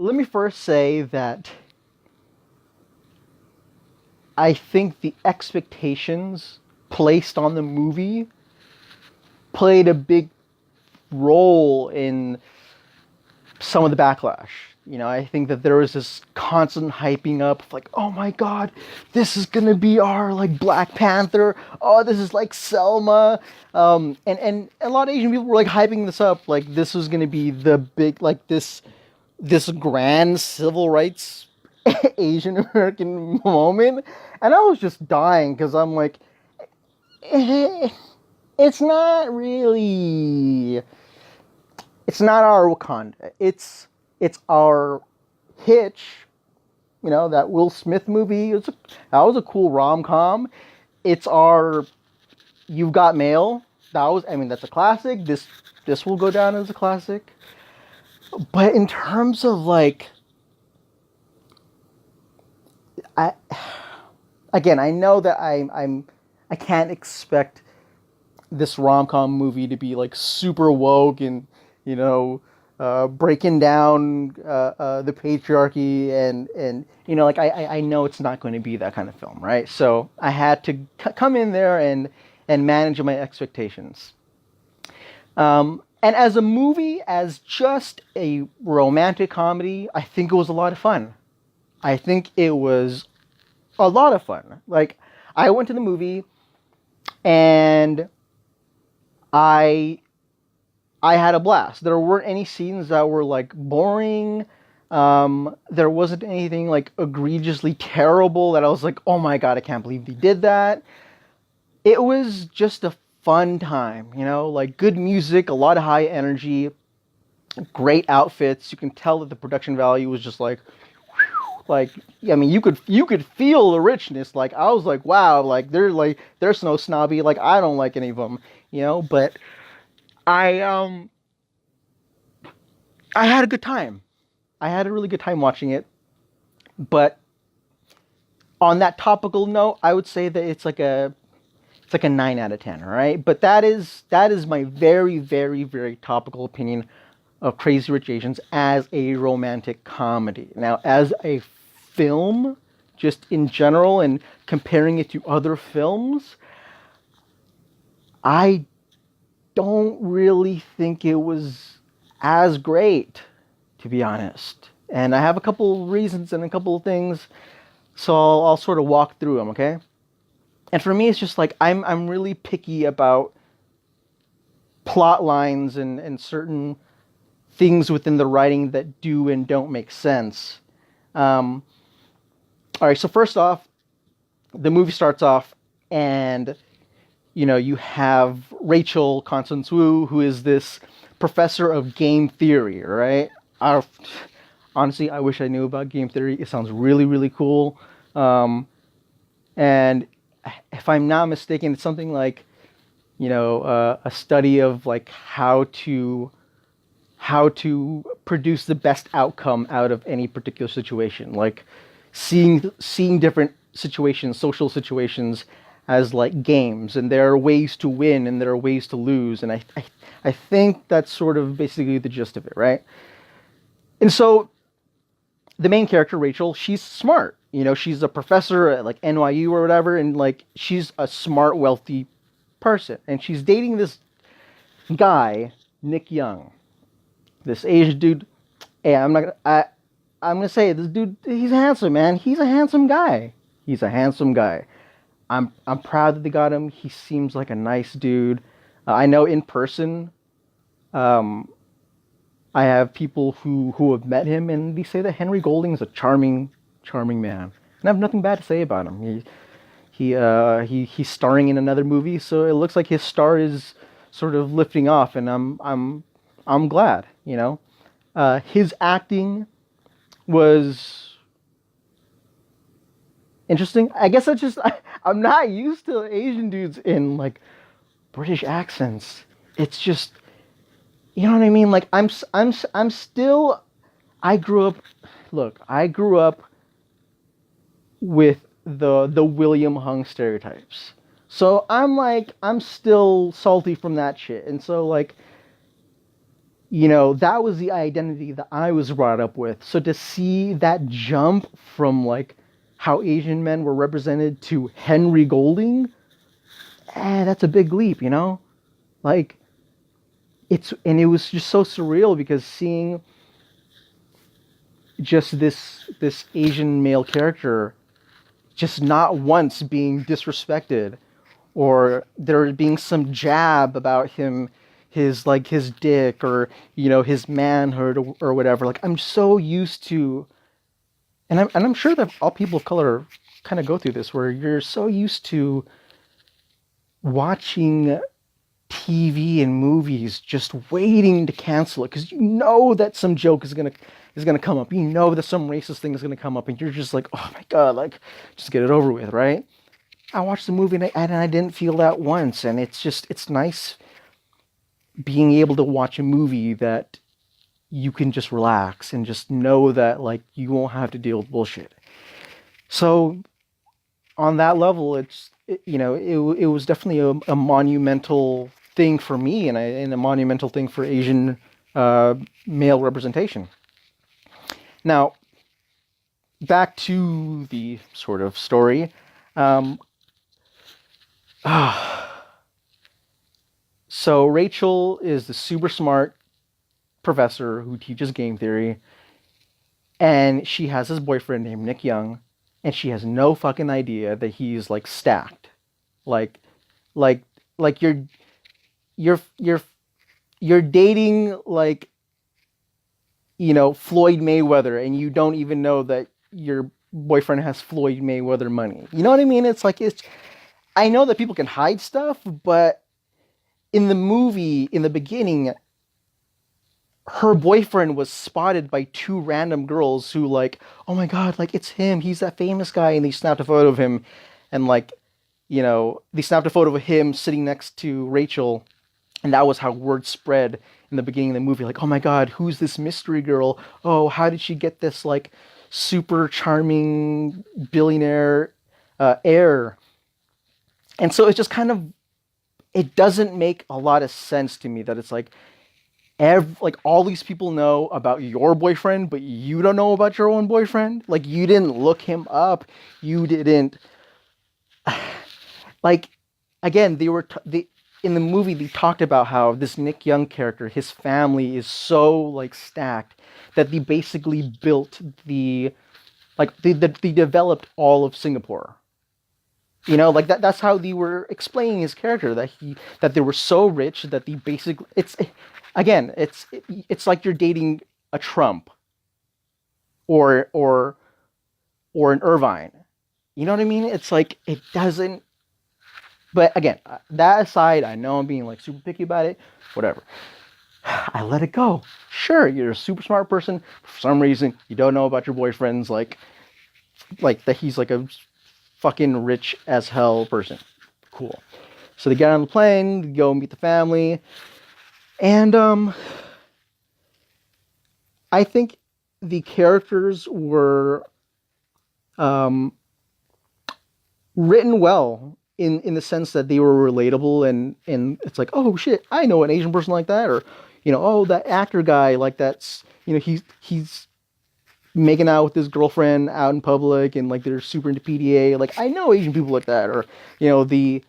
let me first say that I think the expectations placed on the movie played a big role in some of the backlash. I think that there was this constant hyping up of like, oh my god, this is gonna be our like Black Panther. Oh, this is like Selma. And a lot of Asian people were like hyping this up, like this was gonna be the big like this grand civil rights Asian American moment, and I was just dying because I'm like, it's not really. It's not our Wakanda. It's our Hitch. That Will Smith movie. That was a cool rom-com. It's our You've Got Mail. That's a classic. This will go down as a classic. But in terms of like, I know that I can't expect this rom-com movie to be like super woke and breaking down the patriarchy and like I know it's not going to be that kind of film, right? So I had to come in there and manage my expectations. And as a movie, as just a romantic comedy, I think it was a lot of fun. I think it was a lot of fun. Like, I went to the movie and I had a blast. There weren't any scenes that were like boring. There wasn't anything like egregiously terrible that I was like, oh my god, I can't believe they did that. It was just a fun time, like good music, a lot of high energy, great outfits. You can tell that the production value was just like, you could feel the richness. Like, I was like, wow, like they're so snobby. Like, I don't like any of them, but I had a good time. I had a really good time watching it. But on that topical note, I would say that it's like a 9 out of 10, all right? But that is my very, very, very topical opinion of Crazy Rich Asians as a romantic comedy. Now, as a film, just in general, and comparing it to other films, I don't really think it was as great, to be honest. And I have a couple reasons and a couple of things, so I'll sort of walk through them, okay? And for me, it's just like, I'm really picky about plot lines and certain things within the writing that do and don't make sense. All right, so first off, the movie starts off and, you have Rachel Constance Wu, who is this professor of game theory, right? Honestly, I wish I knew about game theory. It sounds really, really cool. And if I'm not mistaken, it's something like, a study of like how to produce the best outcome out of any particular situation, like seeing different situations, social situations, as like games, and there are ways to win and there are ways to lose, and I think that's sort of basically the gist of it, right? And so the main character, Rachel, she's smart. She's a professor at like NYU or whatever, and like she's a smart, wealthy person, and she's dating this guy, Nick Young, this Asian dude. Hey, I'm gonna say this dude. He's handsome, man. He's a handsome guy. I'm proud that they got him. He seems like a nice dude. I know in person. I have people who have met him, and they say that Henry Golding is a charming man. And I have nothing bad to say about him. He's starring in another movie, so it looks like his star is sort of lifting off, and I'm glad. His acting was interesting. I guess I'm not used to Asian dudes in like British accents. It's just, you know what I mean? Like I'm still. I grew up with the William Hung stereotypes. So I'm still salty from that shit. And so like that was the identity that I was brought up with. So to see that jump from like how Asian men were represented to Henry Golding, that's a big leap. Like it was just so surreal because seeing just this Asian male character just not once being disrespected or there being some jab about him, his dick or his manhood or whatever. Like I'm so used to, and I'm sure that all people of color kind of go through this, where you're so used to watching TV and movies just waiting to cancel it because you know that some joke is gonna come up. You know that some racist thing is gonna come up, and you're just like, oh my god, like just get it over with, right? I watched the movie and I didn't feel that once, and it's nice being able to watch a movie that you can just relax and just know that like you won't have to deal with bullshit. So on that level, it was definitely a monumental thing for me and a monumental thing for Asian uh, male representation. Now, back to the sort of story. Um, so Rachel is the super smart professor who teaches game theory, and she has this boyfriend named Nick Young, and she has no fucking idea that he's like stacked, like, like, like you're you're dating like Floyd Mayweather, and you don't even know that your boyfriend has Floyd Mayweather money. You know what I mean? It's like it's. I know that people can hide stuff, but in the movie, in the beginning, her boyfriend was spotted by two random girls who like, oh my god, like it's him. He's that famous guy, and they snapped a photo of him, and like, they snapped a photo of him sitting next to Rachel, and that was how word spread in the beginning of the movie. Like, oh my god, who's this mystery girl? Oh, how did she get this like super charming billionaire heir? And so it's just kind of it doesn't make a lot of sense to me that it's like like all these people know about your boyfriend, but you don't know about your own boyfriend. Like you didn't look him up. You didn't like. Again, in the movie they talked about how this Nick Young character, his family is so like stacked that they basically built they developed all of Singapore. Like that's how they were explaining his character, that they were so rich that they basically it's like you're dating a Trump or an Irvine. You know what I mean? It's like it doesn't. But again, that aside, I know I'm being like super picky about it. Whatever. I let it go. Sure, you're a super smart person. For some reason, you don't know about your boyfriend's like that he's like a fucking rich as hell person. Cool. So they get on the plane, go meet the family, and I think the characters were written well in the sense that they were relatable and it's like, oh shit, I know an Asian person like that, or oh, that actor guy, like that's he's making out with his girlfriend out in public and like they're super into PDA. Like I know Asian people like that, or the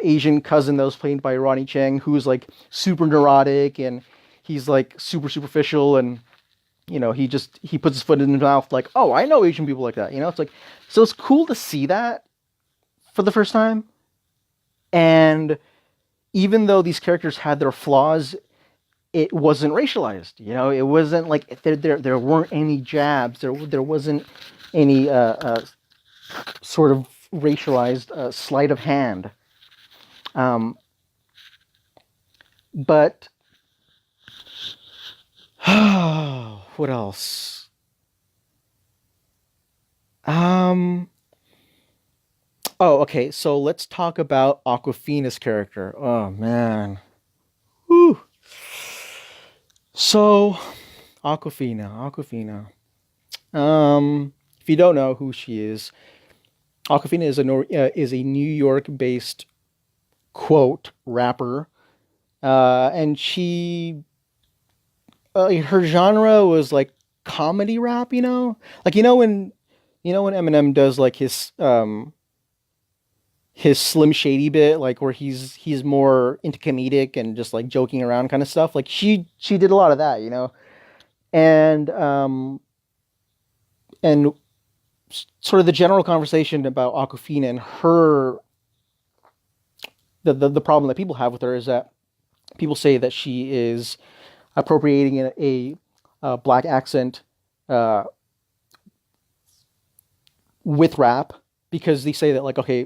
Asian cousin that was played by Ronnie Cheng, who's like super neurotic and he's like super superficial, and he puts his foot in his mouth like, oh, I know Asian people like that. It's like, so it's cool to see that for the first time. And even though these characters had their flaws, it wasn't racialized. It wasn't like there weren't any jabs. There wasn't any sort of racialized sleight of hand. But what else? Oh, okay. So let's talk about Aquafina's character. Oh man. Whew. So Aquafina. If you don't know who she is, Aquafina is a New York-based quote rapper, and she her genre was like comedy rap, like when Eminem does like his Slim Shady bit, like where he's more into comedic and just like joking around kind of stuff. Like she did a lot of that, and and sort of the general conversation about Aquafina and her the problem that people have with her is that people say that she is appropriating a black accent uh, with rap because they say that like okay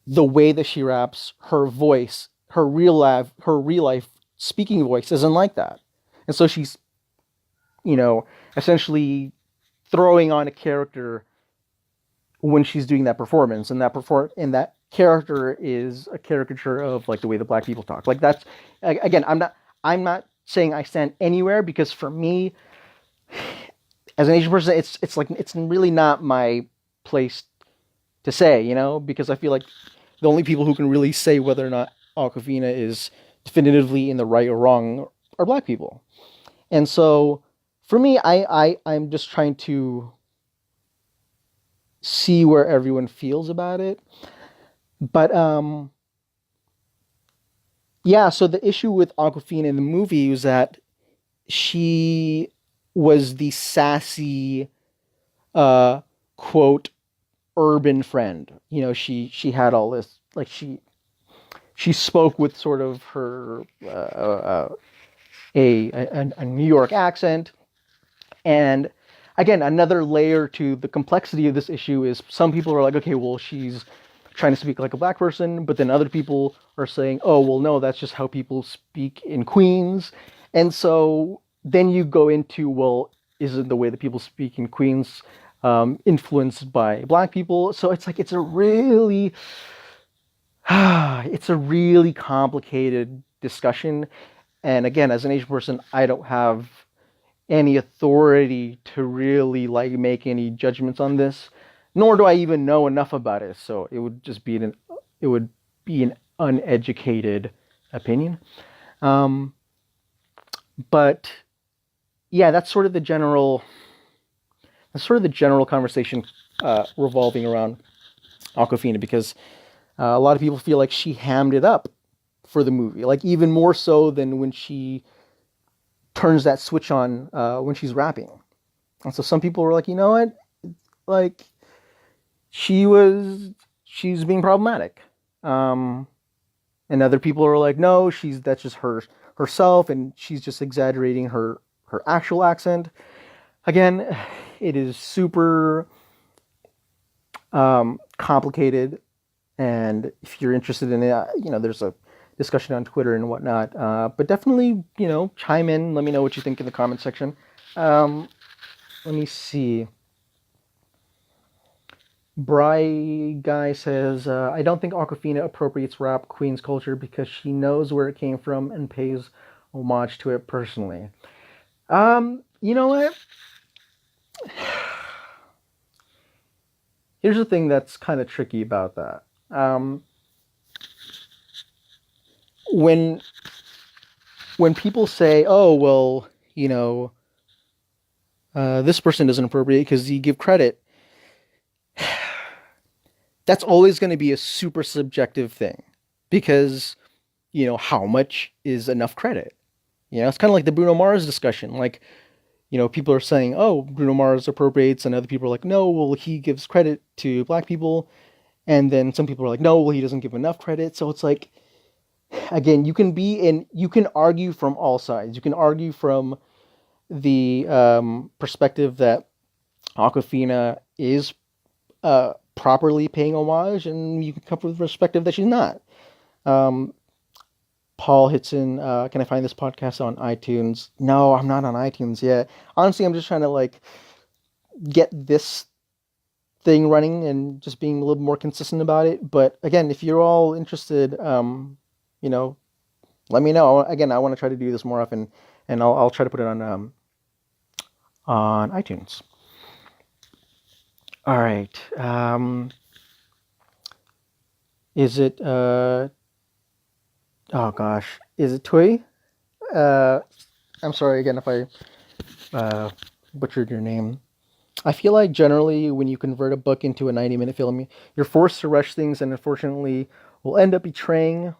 the way that she raps, her voice, her real life speaking voice isn't like that, and so she's essentially throwing on a character when she's doing that performance, and that character is a caricature of like the way the black people talk. Like that's again, I'm not saying I stand anywhere because for me, as an Asian person, it's like it's really not my place to say, because I feel like the only people who can really say whether or not Aquafina is definitively in the right or wrong are black people. And so for me, I'm just trying to see where everyone feels about it. But yeah, so the issue with Aquafina in the movie was that she was the sassy quote urban friend. She had all this like she spoke with sort of her a New York accent. And again, another layer to the complexity of this issue is some people are like, okay, well, she's trying to speak like a black person, but then other people are saying, oh, well, no, that's just how people speak in Queens. And so then you go into, well, isn't the way that people speak in Queens influenced by black people? So it's like it's a really complicated discussion. And again, as an Asian person, I don't have any authority to really like make any judgments on this, nor do I even know enough about it. So it would be an uneducated opinion. Um, but yeah, that's sort of the general conversation revolving around Aquafina because a lot of people feel like she hammed it up for the movie, like even more so than when she turns that switch on when she's rapping. And so some people were like, you know what, like she's being problematic. Um, and other people are like, no, that's just herself, and she's just exaggerating her actual accent. Again, it is super complicated, and if you're interested in it, there's a discussion on Twitter and whatnot. But definitely, chime in. Let me know what you think in the comment section. Let me see. Bry Guy says, I don't think Aquafina appropriates rap Queen's culture because she knows where it came from and pays homage to it personally. You know what? Here's the thing that's kind of tricky about that. When people say, "Oh, well, this person doesn't appropriate because you give credit," that's always going to be a super subjective thing because how much is enough credit? It's kind of like the Bruno Mars discussion. Like, people are saying, "Oh, Bruno Mars appropriates," and other people are like, "No, well, he gives credit to black people," and then some people are like, "No, well, he doesn't give enough credit." So it's like, again, you can argue from all sides. You can argue from the perspective that Aquafina is properly paying homage, and you can come from the perspective that she's not. Um, Paul hits in, can I find this podcast on iTunes? No, I'm not on iTunes yet. Honestly, I'm just trying to like get this thing running and just being a little more consistent about it. But again, if you're all interested, let me know. Again, I want to try to do this more often, and I'll try to put it on iTunes. All right. Is it? Oh gosh, is it Tui? I'm sorry again if I butchered your name. I feel like generally when you convert a book into a 90-minute film, you're forced to rush things, and unfortunately will end up betraying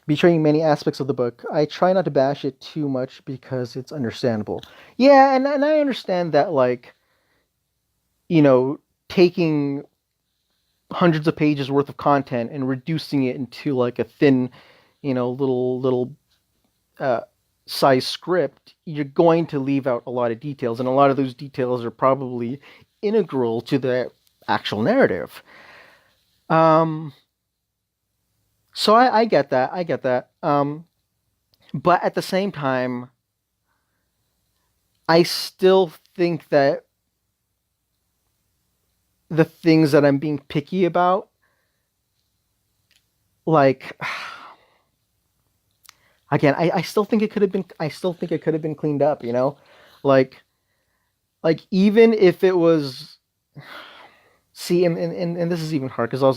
many aspects of the book. I try not to bash it too much because it's understandable. Yeah, and I understand that, like, you know, taking hundreds of pages worth of content and reducing it into like a thin, little uh, size script, you're going to leave out a lot of details, and a lot of those details are probably integral to the actual narrative. Um, so I get that. I get that. But at the same time, I still think that the things that I'm being picky about, like, again, I still think it could have been. I still think it could have been cleaned up. Like even if it was. See, and this is even hard because I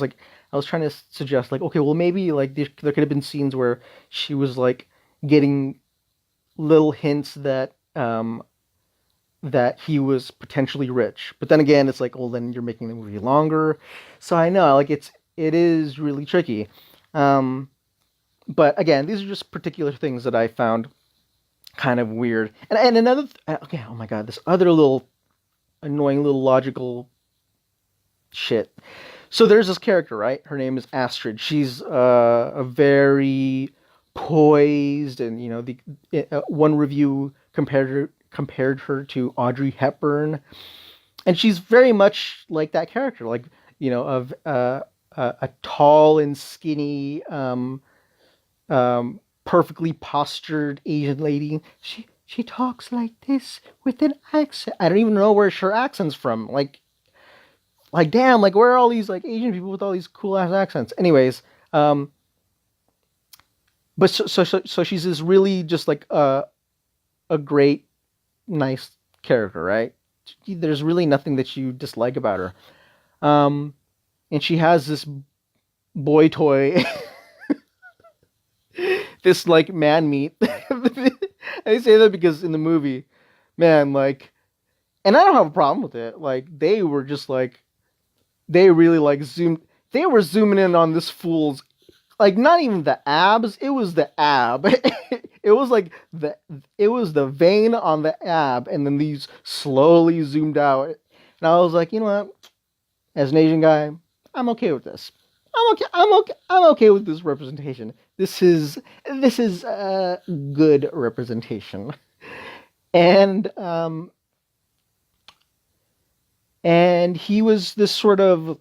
was trying to suggest, like, okay, well, maybe like there could have been scenes where she was like getting little hints that he was potentially rich, but then again, it's like, well, then you're making the movie longer, so I know, like, it is really tricky. Um, but again, these are just particular things that I found kind of weird, and another, okay, oh my god, this other little annoying little logical shit. So there's this character, right? Her name is Astrid. She's a very poised, and one review compared her to Audrey Hepburn, and she's very much like that character, like, of a tall and skinny, perfectly postured Asian lady. She talks like this with an accent. I don't even know where her accent's from. Like, damn, like, where are all these like Asian people with all these cool ass accents? Anyways, but so she's this really just like a great, nice character, right? There's really nothing that you dislike about her. And she has this boy toy, this like man meat. I say that because in the movie, man, like, and I don't have a problem with it. Like, they were just like, they really like they were zooming in on this fool's, like, not even the abs, it was the ab. It was like it was the vein on the ab, and then these slowly zoomed out. And I was like, you know what? As an Asian guy, I'm okay with this. I'm okay with this representation. This is good representation. And and he was this sort of,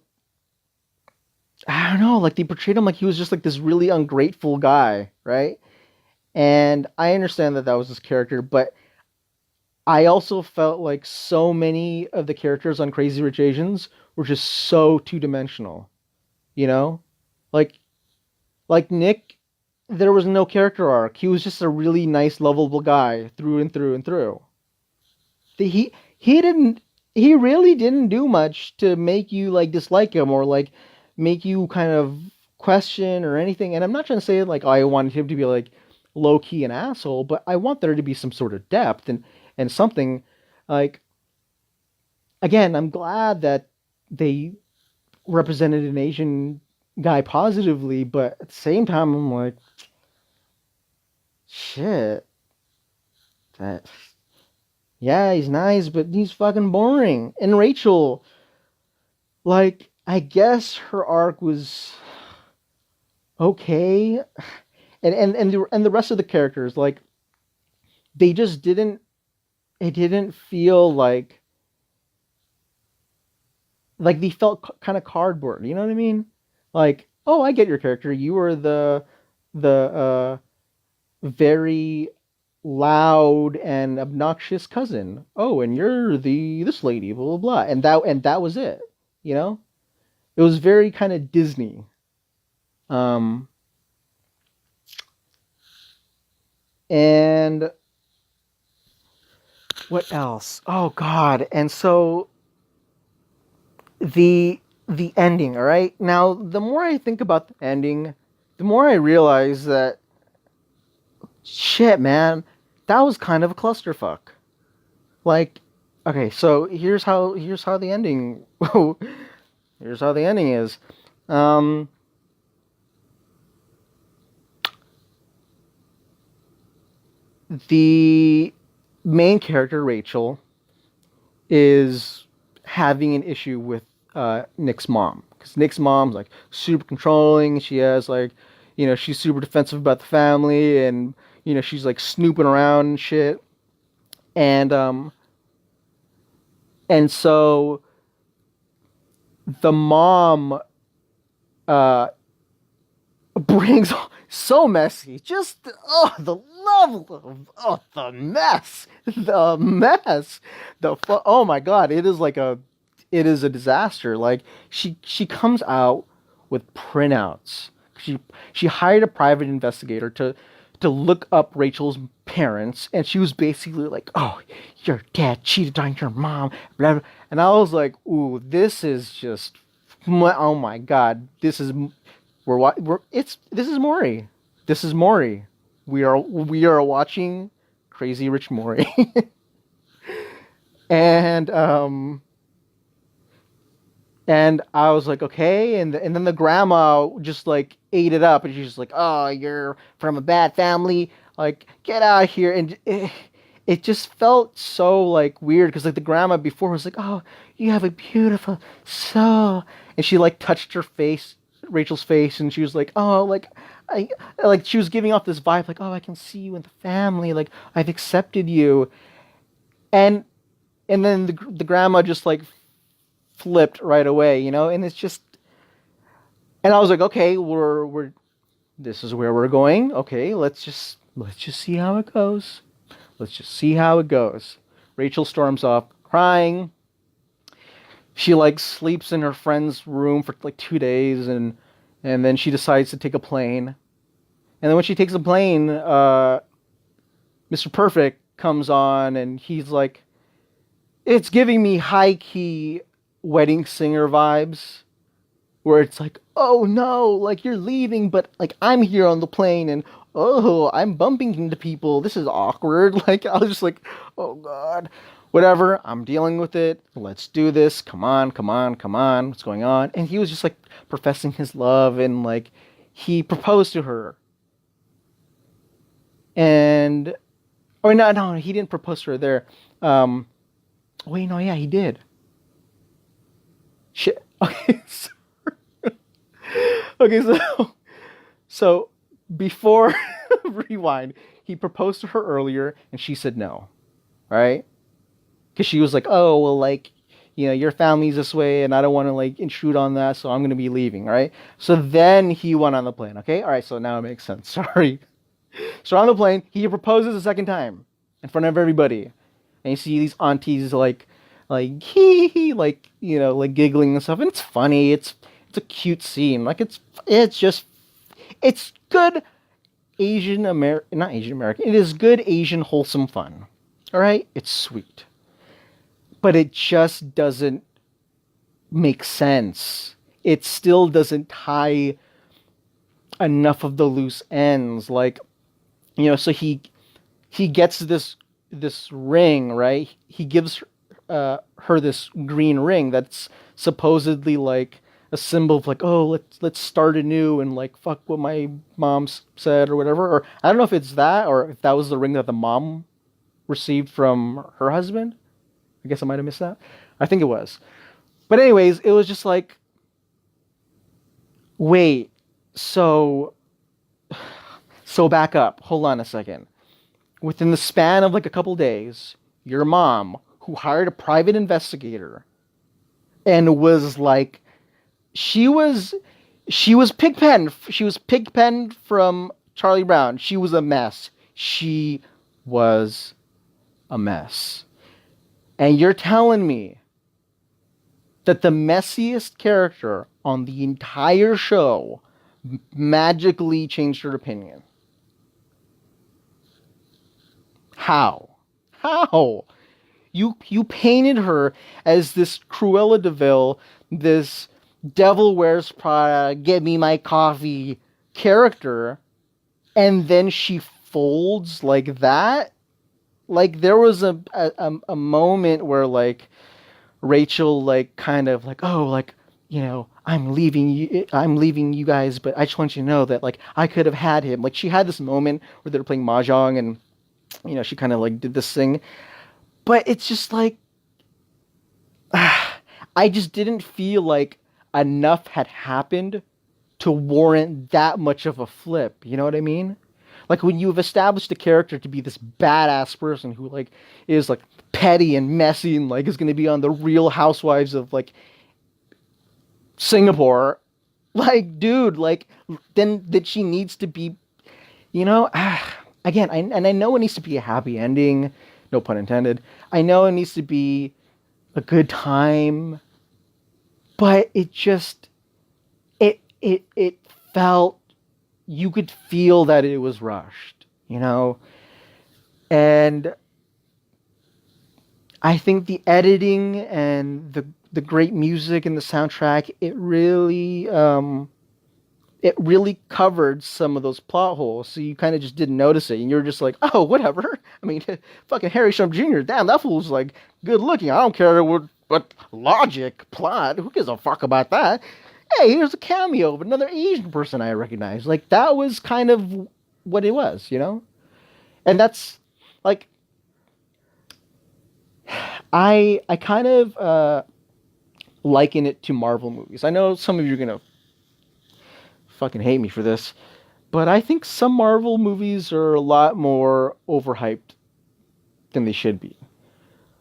I don't know, like, they portrayed him like he was just like this really ungrateful guy, right? And I understand that that was his character, but I also felt like so many of the characters on Crazy Rich Asians were just so two-dimensional, you know? Like like Nick, there was no character arc. He was just a really nice, lovable guy through and through and through. He didn't, he really didn't do much to make you like dislike him or like make you kind of question or anything. And I'm not trying to say like, I wanted him to be like low key an asshole, but I want there to be some sort of depth and something like, again, I'm glad that they represented an Asian guy positively, but at the same time, I'm like, shit, that, yeah, he's nice, but he's fucking boring. And Rachel, like, I guess her arc was okay, and the rest of the characters, like, they just didn't. It didn't feel like they felt kind of cardboard. You know what I mean? Like, oh, I get your character. You were the very loud and obnoxious cousin. Oh, and you're the this lady, blah blah blah, and that was it. You know, it was very kind of Disney. Um, and what else? Oh God! And so the ending. All right. Now, the more I think about the ending, the more I realize that. shit, man, that was kind of a clusterfuck. Like, okay, so here's how the ending. Here's how the ending is. Um, the main character, Rachel, is having an issue with Nick's mom, because Nick's mom's like super controlling. She has like, she's super defensive about the family, and she's like snooping around and shit. And so the mom uh brings so messy. Just the level of the mess, oh my god, it is a disaster. Like she comes out with printouts. She hired a private investigator to look up Rachel's parents, and she was basically like, "Oh, your dad cheated on your mom," blah, blah. And I was like, "Ooh, this is just, oh my god, this is this is Maury. This is Maury. We are watching Crazy Rich Maury." and and I was like, okay, and then the grandma just like ate it up, and she's just like, "Oh, you're from a bad family, like get out of here." And it just felt so like weird, because like the grandma before was like, "Oh, you have a beautiful soul," and she like touched her face, Rachel's face, and she was like, "Oh, I like," she was giving off this vibe like, "Oh, I can see you in the family, like I've accepted you," and then the grandma just like flipped right away, and it's just, and I was like, okay, we're this is where we're going. Okay, let's just see how it goes. Let's just see how it goes. Rachel storms off crying. She like sleeps in her friend's room for like 2 days, and then she decides to take a plane. And then when she takes a plane, Mr. Perfect comes on, and he's like, it's giving me high key wedding singer vibes, where it's like, "Oh no, like you're leaving, but like I'm here on the plane, and oh, I'm bumping into people. This is awkward." Like I was just like, "Oh god, whatever. I'm dealing with it. Let's do this. Come on, come on, come on. What's going on?" And he was just like professing his love, and like he proposed to her. And or no, no, he didn't propose to her there. Wait, no, yeah, he did. Shit. Okay, okay, so before rewind, he proposed to her earlier, and she said no, right? Because she was like, "Oh, well, like, your family's this way, and I don't want to like intrude on that, so I'm gonna be leaving," right? So then he went on the plane. Okay, all right, so now it makes sense. Sorry. So on the plane, he proposes a second time in front of everybody, and you see these aunties like hee, like like giggling and stuff, and it's funny. It's a cute scene. Like it's good Asian American, not Asian American. It is good Asian wholesome fun. All right, it's sweet, but it just doesn't make sense. It still doesn't tie enough of the loose ends. Like, so he gets this ring, right? He gives her this green ring that's supposedly like a symbol of like, "Oh, let's start anew and like fuck what my mom said," or whatever. Or I don't know if it's that, or if that was the ring that the mom received from her husband. I guess I might have missed that. I think it was. But anyways, it was just like, wait, so back up. Hold on a second. Within the span of like a couple days, your mom, who hired a private investigator and was like, she was pigpen. She was pigpen from Charlie Brown. She was a mess. She was a mess. And you're telling me that the messiest character on the entire show magically changed her opinion? How? How? You painted her as this Cruella de Vil, this Devil Wears Prada, get me my coffee character, and then she unfolds like that. Like there was a moment where like Rachel like kind of like, oh, like, I'm leaving you guys, but I just want you to know that like I could have had him. Like she had this moment where they're playing mahjong, and she kind of like did this thing, but it's just like I just didn't feel like enough had happened to warrant that much of a flip. You know what I mean? Like when you've established a character to be this badass person who like is like petty and messy and like is going to be on the Real Housewives of like Singapore, like dude, like then that she needs to be, again, I know it needs to be a happy ending, no pun intended. I know it needs to be a good time, but it felt, you could feel that it was rushed, and I think the editing and the great music and the soundtrack, it really covered some of those plot holes, so you kind of just didn't notice it, and you're just like, oh, whatever. I mean, fucking Harry Shum Jr., damn, that fool's like good looking. I don't care what logic, plot, who gives a fuck about that? Hey, here's a cameo of another Asian person I recognize. Like, that was kind of what it was, And that's, like, I kind of liken it to Marvel movies. I know some of you are going to fucking hate me for this, but I think some Marvel movies are a lot more overhyped than they should be.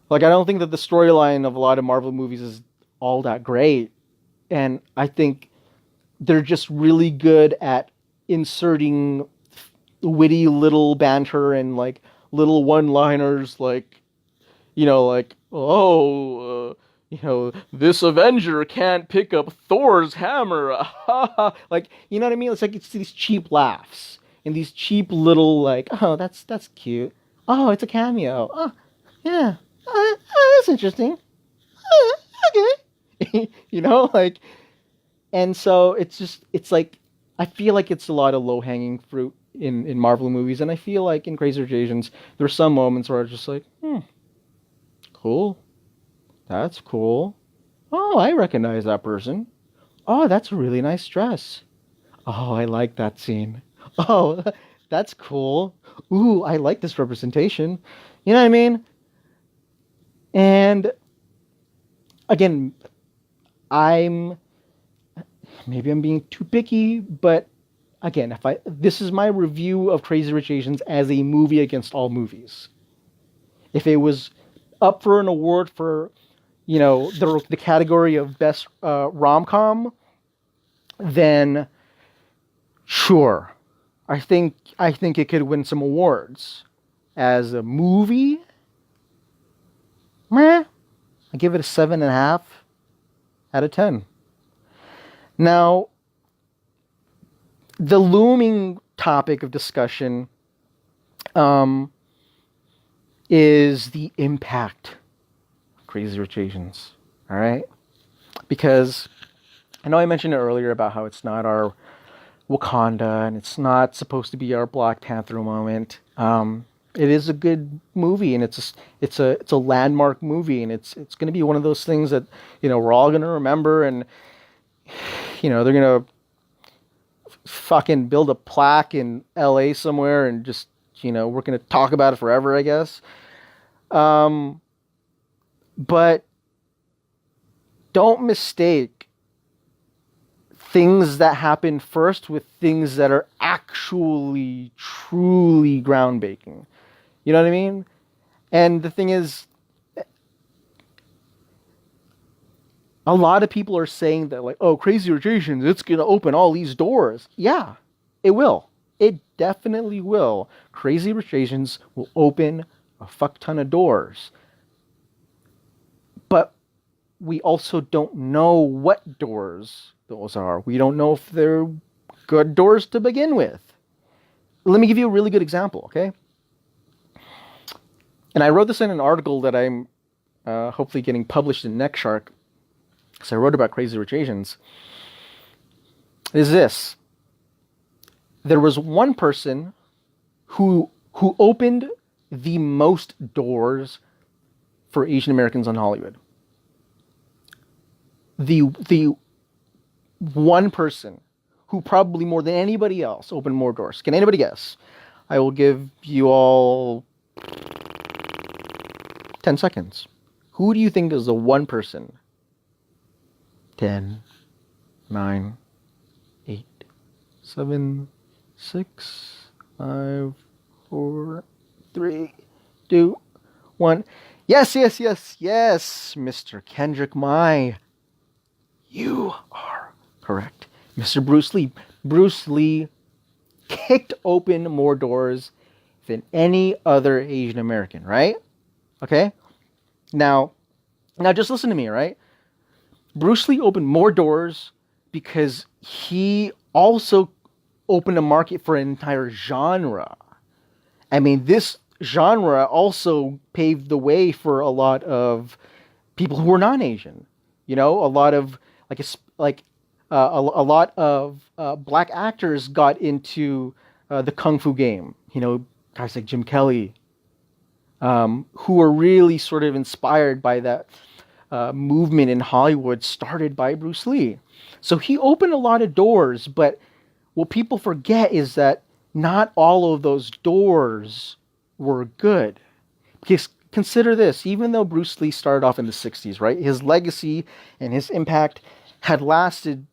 Like, I don't think that the storyline of a lot of Marvel movies is all that great. And I think they're just really good at inserting witty little banter and like little one-liners, like, like, oh, this Avenger can't pick up Thor's hammer. Like, you know what I mean? It's like it's these cheap laughs and these cheap little like, oh, that's cute. Oh, it's a cameo. Oh, yeah. That's interesting. Okay. Like, and so it's like, I feel like it's a lot of low hanging fruit in Marvel movies, and I feel like in Crazy Rich Asians, there's some moments where I'm just like, cool. That's cool. Oh, I recognize that person. Oh, that's a really nice dress. Oh, I like that scene. Oh, that's cool. Ooh, I like this representation. You know what I mean? And again, maybe I'm being too picky, but again, this is my review of Crazy Rich Asians as a movie against all movies. If it was up for an award for, the category of best rom-com, then sure, I think it could win some awards. As a movie, I give it a 7.5 out of 10. Now, the looming topic of discussion is the impact of Crazy Rich Asians. All right? Because I know I mentioned it earlier about how it's not our Wakanda and it's not supposed to be our Black Panther moment. It is a good movie, and it's a landmark movie, and it's going to be one of those things that we're all going to remember, and they're going to fucking build a plaque in LA somewhere, and just we're going to talk about it forever, I guess. But don't mistake things that happen first with things that are actually truly groundbreaking. You know what I mean? And the thing is, a lot of people are saying that, like, oh, Crazy Rich Asians, it's going to open all these doors. Yeah, it will. It definitely will. Crazy Rich Asians will open a fuck ton of doors. But we also don't know what doors those are. We don't know if they're good doors to begin with. Let me give you a really good example, okay? And I wrote this in an article that I'm hopefully getting published in Neck Shark. So I wrote about Crazy Rich Asians. Is this. There was one person who opened the most doors for Asian Americans in Hollywood. The one person who probably more than anybody else opened more doors. Can anybody guess? I will give you all 10 seconds. Who do you think is the one person? 10, 9, 8, 7, 6, 5, 4, 3, 2, 1. Yes, yes, yes, yes, Mr. Kendrick, you are correct. Mr. Bruce Lee. Bruce Lee kicked open more doors than any other Asian American, right? Okay? Now just listen to me, right? Bruce Lee opened more doors because he also opened a market for an entire genre. I mean, this genre also paved the way for a lot of people who were non-Asian. You know, a lot of a lot of black actors got into the kung fu game. You know, guys like Jim Kelly, who were really sort of inspired by that movement in Hollywood started by Bruce Lee. So he opened a lot of doors, but what people forget is that not all of those doors were good. Because consider this, even though Bruce Lee started off in the 60s, right? His legacy and his impact had lasted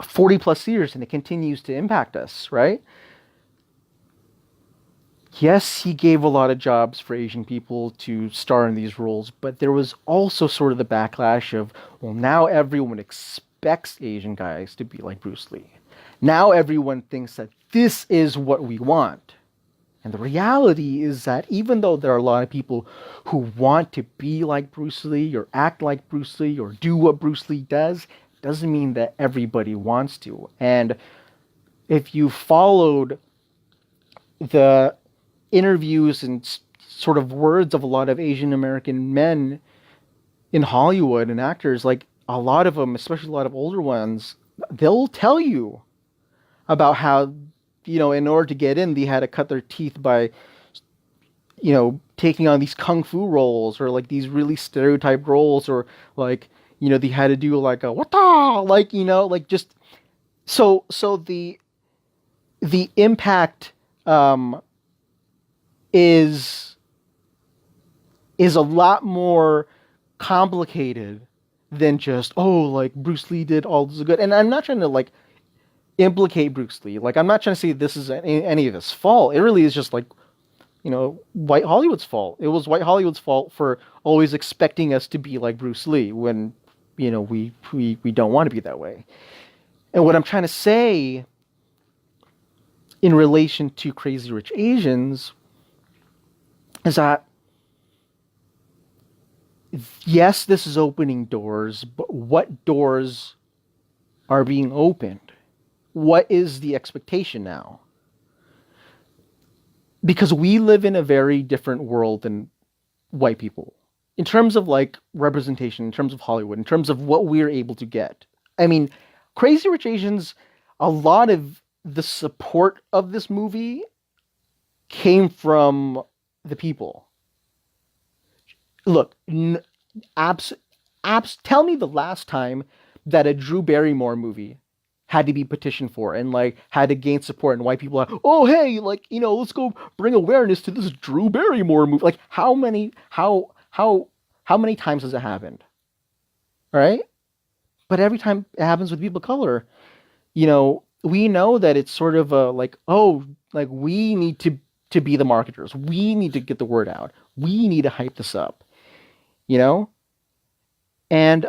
40 plus years, and it continues to impact us, right? Yes, he gave a lot of jobs for Asian people to star in these roles, but there was also sort of the backlash of, well, now everyone expects Asian guys to be like Bruce Lee. Now everyone thinks that this is what we want. And the reality is that even though there are a lot of people who want to be like Bruce Lee or act like Bruce Lee or do what Bruce Lee does, doesn't mean that everybody wants to. And if you followed the interviews and sort of words of a lot of Asian American men in Hollywood and actors, like a lot of them, especially a lot of older ones, they'll tell you about how, you know, in order to get in, they had to cut their teeth by, you know, taking on these kung fu roles or like these really stereotyped roles, or like, you know, they had to do like a wata, like, you know, like just so the impact is a lot more complicated than just, oh, like Bruce Lee did all this good. And I'm not trying to like implicate Bruce Lee. Like, I'm not trying to say this is any of his fault. It really is just like, you know, white Hollywood's fault. It was white Hollywood's fault for always expecting us to be like Bruce Lee when, you know, we don't want to be that way. And what I'm trying to say in relation to Crazy Rich Asians is that, yes, this is opening doors, but what doors are being opened? What is the expectation now? Because we live in a very different world than white people. In terms of like representation, in terms of Hollywood, in terms of what we're able to get. I mean, Crazy Rich Asians, a lot of the support of this movie came from the people. Look, tell me the last time that a Drew Barrymore movie had to be petitioned for and like had to gain support, and white people are, oh hey, like, you know, let's go bring awareness to this Drew Barrymore movie. Like how many times has it happened? Right? But every time it happens with people of color, you know, we know that it's sort of a like, oh, like we need to be the marketers. We need to get the word out. We need to hype this up. You know? And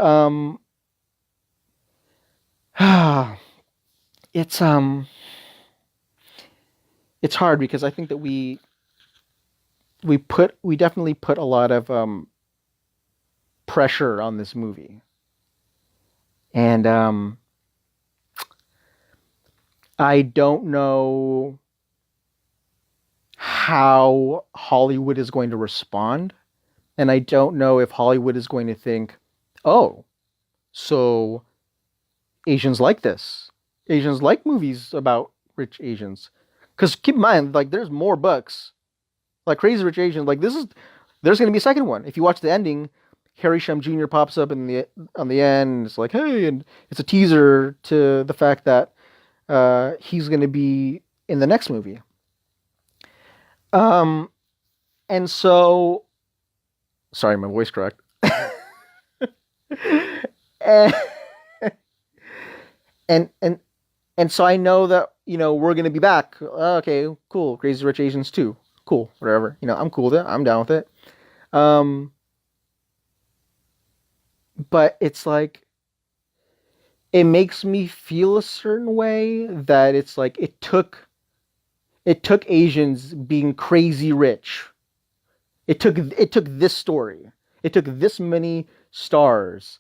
it's hard because I think that we definitely put a lot of pressure on this movie. And I don't know how Hollywood is going to respond. And I don't know if Hollywood is going to think, oh, so Asians like this. Asians like movies about rich Asians. Because keep in mind, like there's more books. Like Crazy Rich Asians, like this is there's gonna be a second one. If you watch the ending, Harry Shum Jr. pops up in the on the end. And it's like, hey, and it's a teaser to the fact that he's gonna be in the next movie. Um, and so, sorry, my voice cracked. and, and and so I know that we're gonna be back. Okay, cool. Crazy Rich Asians 2. Cool, whatever. I'm cool with it. I'm down with it. Um, but it's like it makes me feel a certain way that it's like it took Asians being crazy rich. It took this story. It took this many stars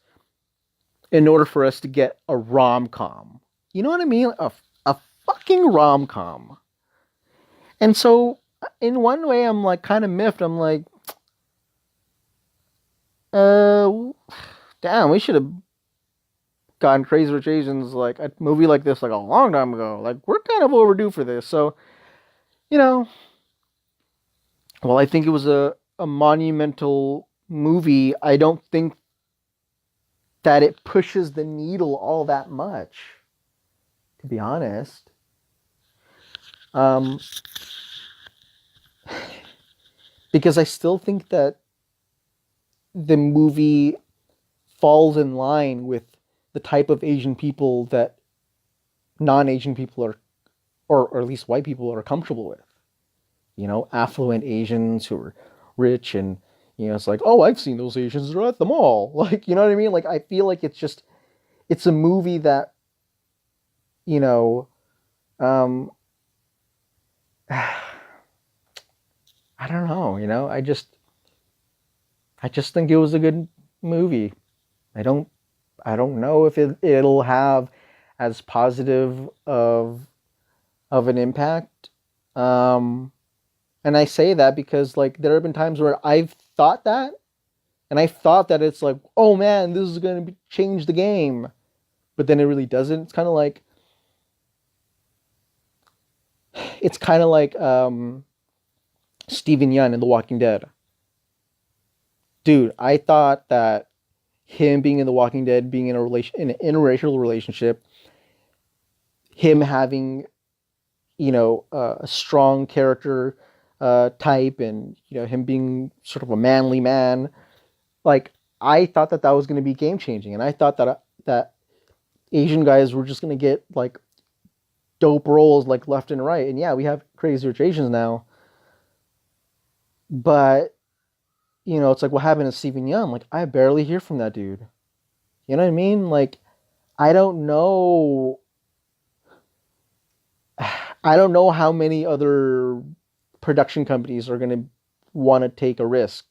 in order for us to get a rom com. You know what I mean? A fucking rom com. And so, in one way, I'm like kind of miffed. I'm like, uh, damn, we should have gotten Crazy Rich Asians like a movie like this like a long time ago. Like we're kind of overdue for this. So, you know, well, I think it was a monumental movie. I don't think that it pushes the needle all that much, to be honest. Um, because I still think that the movie falls in line with the type of Asian people that non-Asian people are, or at least white people are comfortable with. Affluent Asians who are rich and, it's like, oh, I've seen those Asians, they're at the mall. Like, you know what I mean? Like, I feel like it's a movie that, you know, um, I don't know, I just think it was a good movie. I don't, I don't know if it'll have as positive of an impact. Um, and I say that because like there have been times where I've thought that, and I thought that it's like, oh man, this is going to change the game, but then it really doesn't. It's kind of like Steven Yeun in The Walking Dead. Dude, I thought that him being in The Walking Dead, being in an interracial relationship, him having a strong character type, and him being sort of a manly man, like I thought that that was going to be game changing, and I thought that Asian guys were just going to get like dope roles like left and right. And yeah, we have Crazy Rich Asians now, but it's like what happened to Steven Yeun. Like I barely hear from that dude. You know what I mean? Like I don't know. I don't know how many other production companies are going to want to take a risk,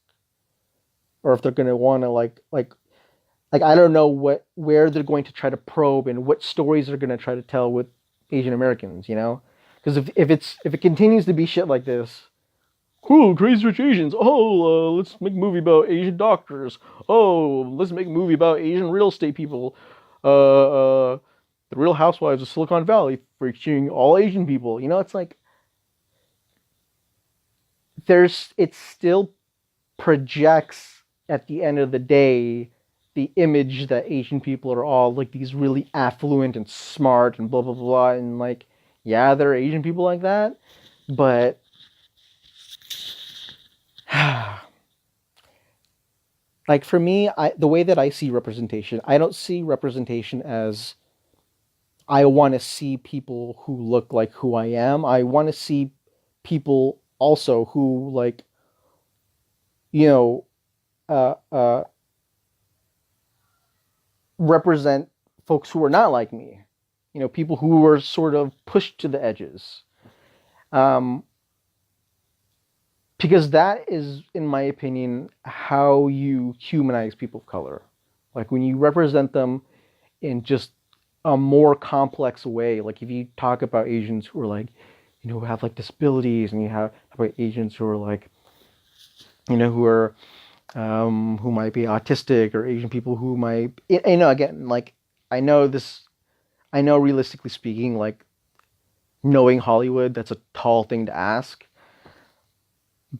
or if they're going to want to like I don't know where they're going to try to probe and what stories they're going to try to tell with Asian Americans. Because if it continues to be shit like this, cool, Crazy Rich Asians. Oh, let's make a movie about Asian doctors. Oh, let's make a movie about Asian real estate people. The Real Housewives of Silicon Valley featuring all Asian people. It's like it still projects at the end of the day the image that Asian people are all like these really affluent and smart and blah blah blah, and like yeah, there are Asian people like that, but like for me, the way that I see representation, I don't see representation as I want to see people who look like who I am. I want to see people also who like you know uh, uh, represent folks who are not like me. People who were sort of pushed to the edges. Um, because that is, in my opinion, how you humanize people of color. Like when you represent them in just a more complex way. Like if you talk about Asians who are like, who have like disabilities, and you have about Asians who are like, who are who might be autistic, or Asian people who might, again, like I know this, I know realistically speaking, like knowing Hollywood, that's a tall thing to ask.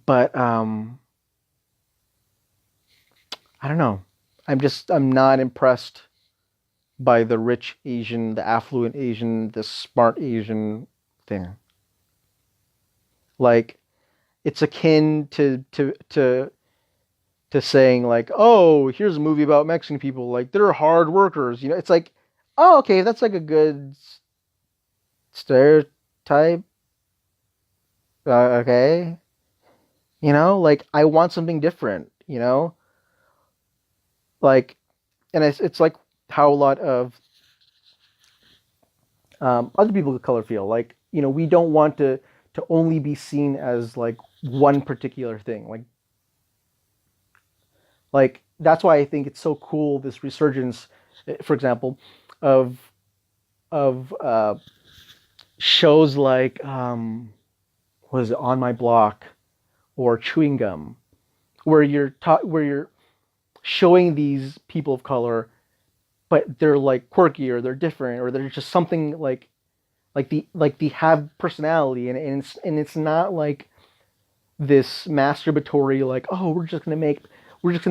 But I don't know. I'm not impressed by the rich Asian, the affluent Asian, the smart Asian thing. Like it's akin to saying like, oh, here's a movie about Mexican people, like they're hard workers. It's like, oh, okay, that's like a good stereotype. Okay, like I want something different. Like, and it's like how a lot of other people of color feel. Like, we don't want to only be seen as like one particular thing. Like that's why I think it's so cool, this resurgence, for example, of of shows like was it On My Block or Chewing Gum, where you're showing these people of color, but they're like quirky or they're different or they're just something like they have personality, and it's not like this masturbatory like, oh, we're just gonna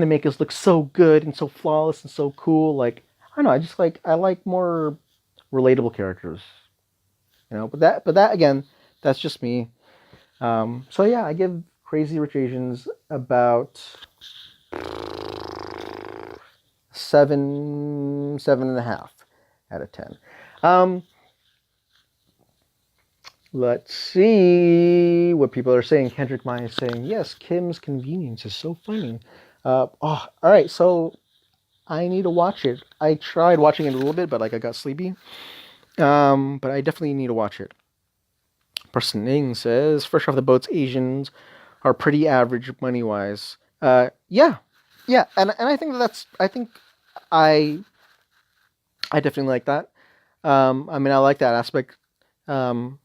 make us look so good and so flawless and so cool. Like I don't know, I like more relatable characters, but that again, that's just me. So yeah, I give Crazy Rich Asians about 7.5 out of 10. um Let's see what people are saying. Kendrick Maya is saying, yes, Kim's Convenience is so funny. All right, so I need to watch it. I tried watching it a little bit, but like I got sleepy. But I definitely need to watch it. Person Ning says, Fresh Off the Boat's Asians are pretty average money wise. Yeah, yeah, and I think I I definitely like that. I mean, I like that aspect. Um,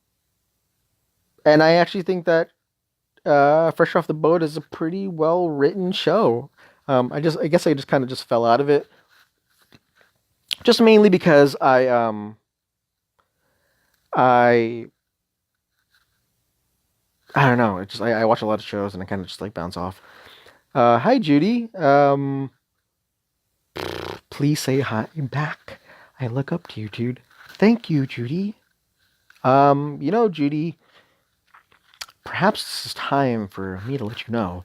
and I actually think that Fresh Off the Boat is a pretty well written show. I guess I just kind of just fell out of it, just mainly because I I don't know. It just I watch a lot of shows and I kind of just like bounce off. Hi Judy. Please say hi back. I look up to you, dude. Thank you, Judy. Judy, perhaps this is time for me to let you know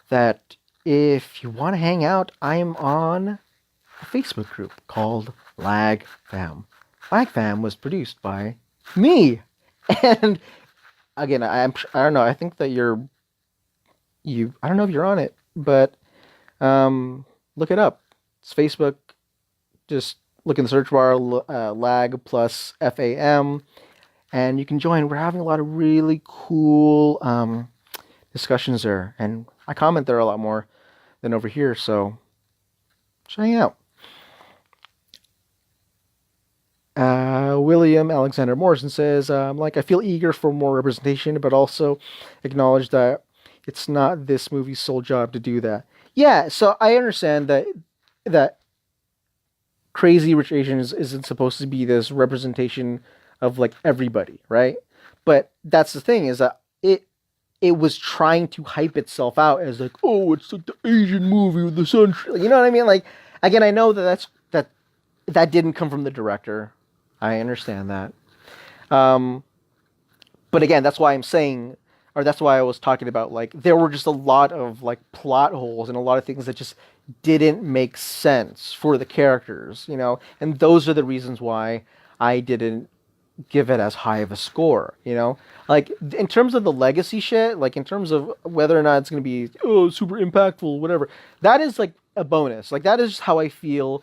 that if you want to hang out, I'm on a Facebook group called Lag Fam. Lag Fam was produced by me, and again, I don't know. I think that you. I don't know if you're on it, but look it up. It's Facebook. Just look in the search bar, Lag plus FAM, and you can join. We're having a lot of really cool discussions there, and I comment there a lot more than over here. So check it out. William Alexander Morrison says, I feel eager for more representation, but also acknowledge that it's not this movie's sole job to do that. Yeah, so I understand that Crazy Rich Asians isn't supposed to be this representation of like everybody, right? But that's the thing, is that it was trying to hype itself out as like, oh, it's like the Asian movie with the sun. You know what I mean? Like, again, I know that didn't come from the director. I understand that. But again, that's why I'm saying, or that's why I was talking about, like, there were just a lot of like plot holes and a lot of things that just didn't make sense for the characters, and those are the reasons why I didn't give it as high of a score, like in terms of the legacy shit, like in terms of whether or not it's going to be super impactful, whatever, that is like a bonus. Like that is just how I feel.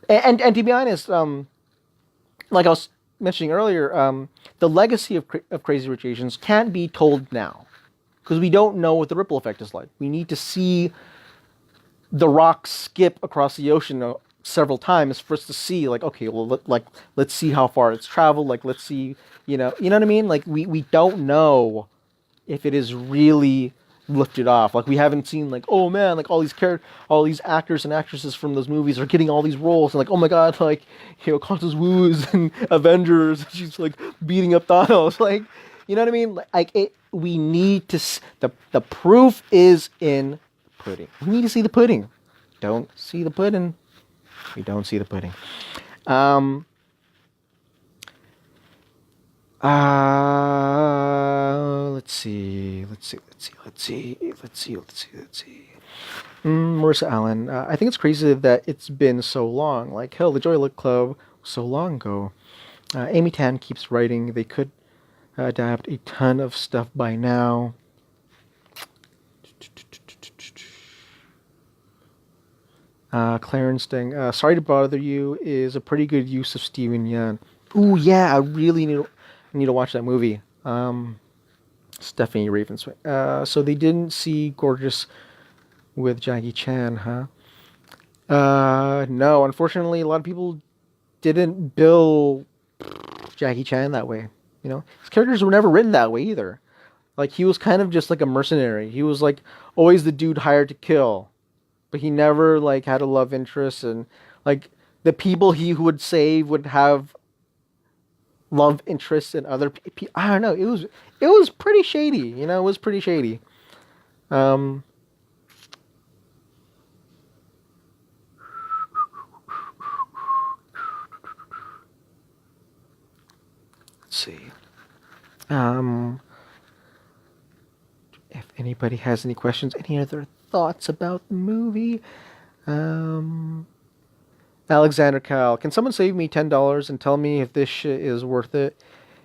And to be honest, like I was mentioning earlier, the legacy of Crazy Rich Asians can't be told now because we don't know what the ripple effect is like. We need to see The Rock skip across the ocean several times for us to see, like, okay, well, let's see how far it's traveled. Like, let's see, you know what I mean? Like, we don't know if it is really lifted off. Like we haven't seen like, oh man, like all these actors and actresses from those movies are getting all these roles, and like, oh my god, like, Constance Wu's in Avengers, she's like beating up Thanos, like, you know what I mean? Like it, we need to the proof is in pudding. We need to see the pudding. Don't see the pudding. We don't see the pudding. Um. Let's see. Marissa Allen. I think it's crazy that it's been so long. Like, hell, the Joy Luck Club was so long ago. Amy Tan keeps writing. They could adapt a ton of stuff by now. Clarence Deng. Sorry to Bother You is a pretty good use of Steven Yeun. Ooh, yeah, I really need to watch that movie. Stephanie Ravensway. So they didn't see Gorgeous with Jackie Chan, huh? No, unfortunately, a lot of people didn't bill Jackie Chan that way. His characters were never written that way either. Like, he was kind of just like a mercenary. He was like always the dude hired to kill, but he never like had a love interest, and like the people who would save would have love interests in other people. I don't know. It was pretty shady. It was pretty shady. Let's see. If anybody has any questions, any other thoughts about the movie, Alexander Cal, can someone save me $10 and tell me if this shit is worth it?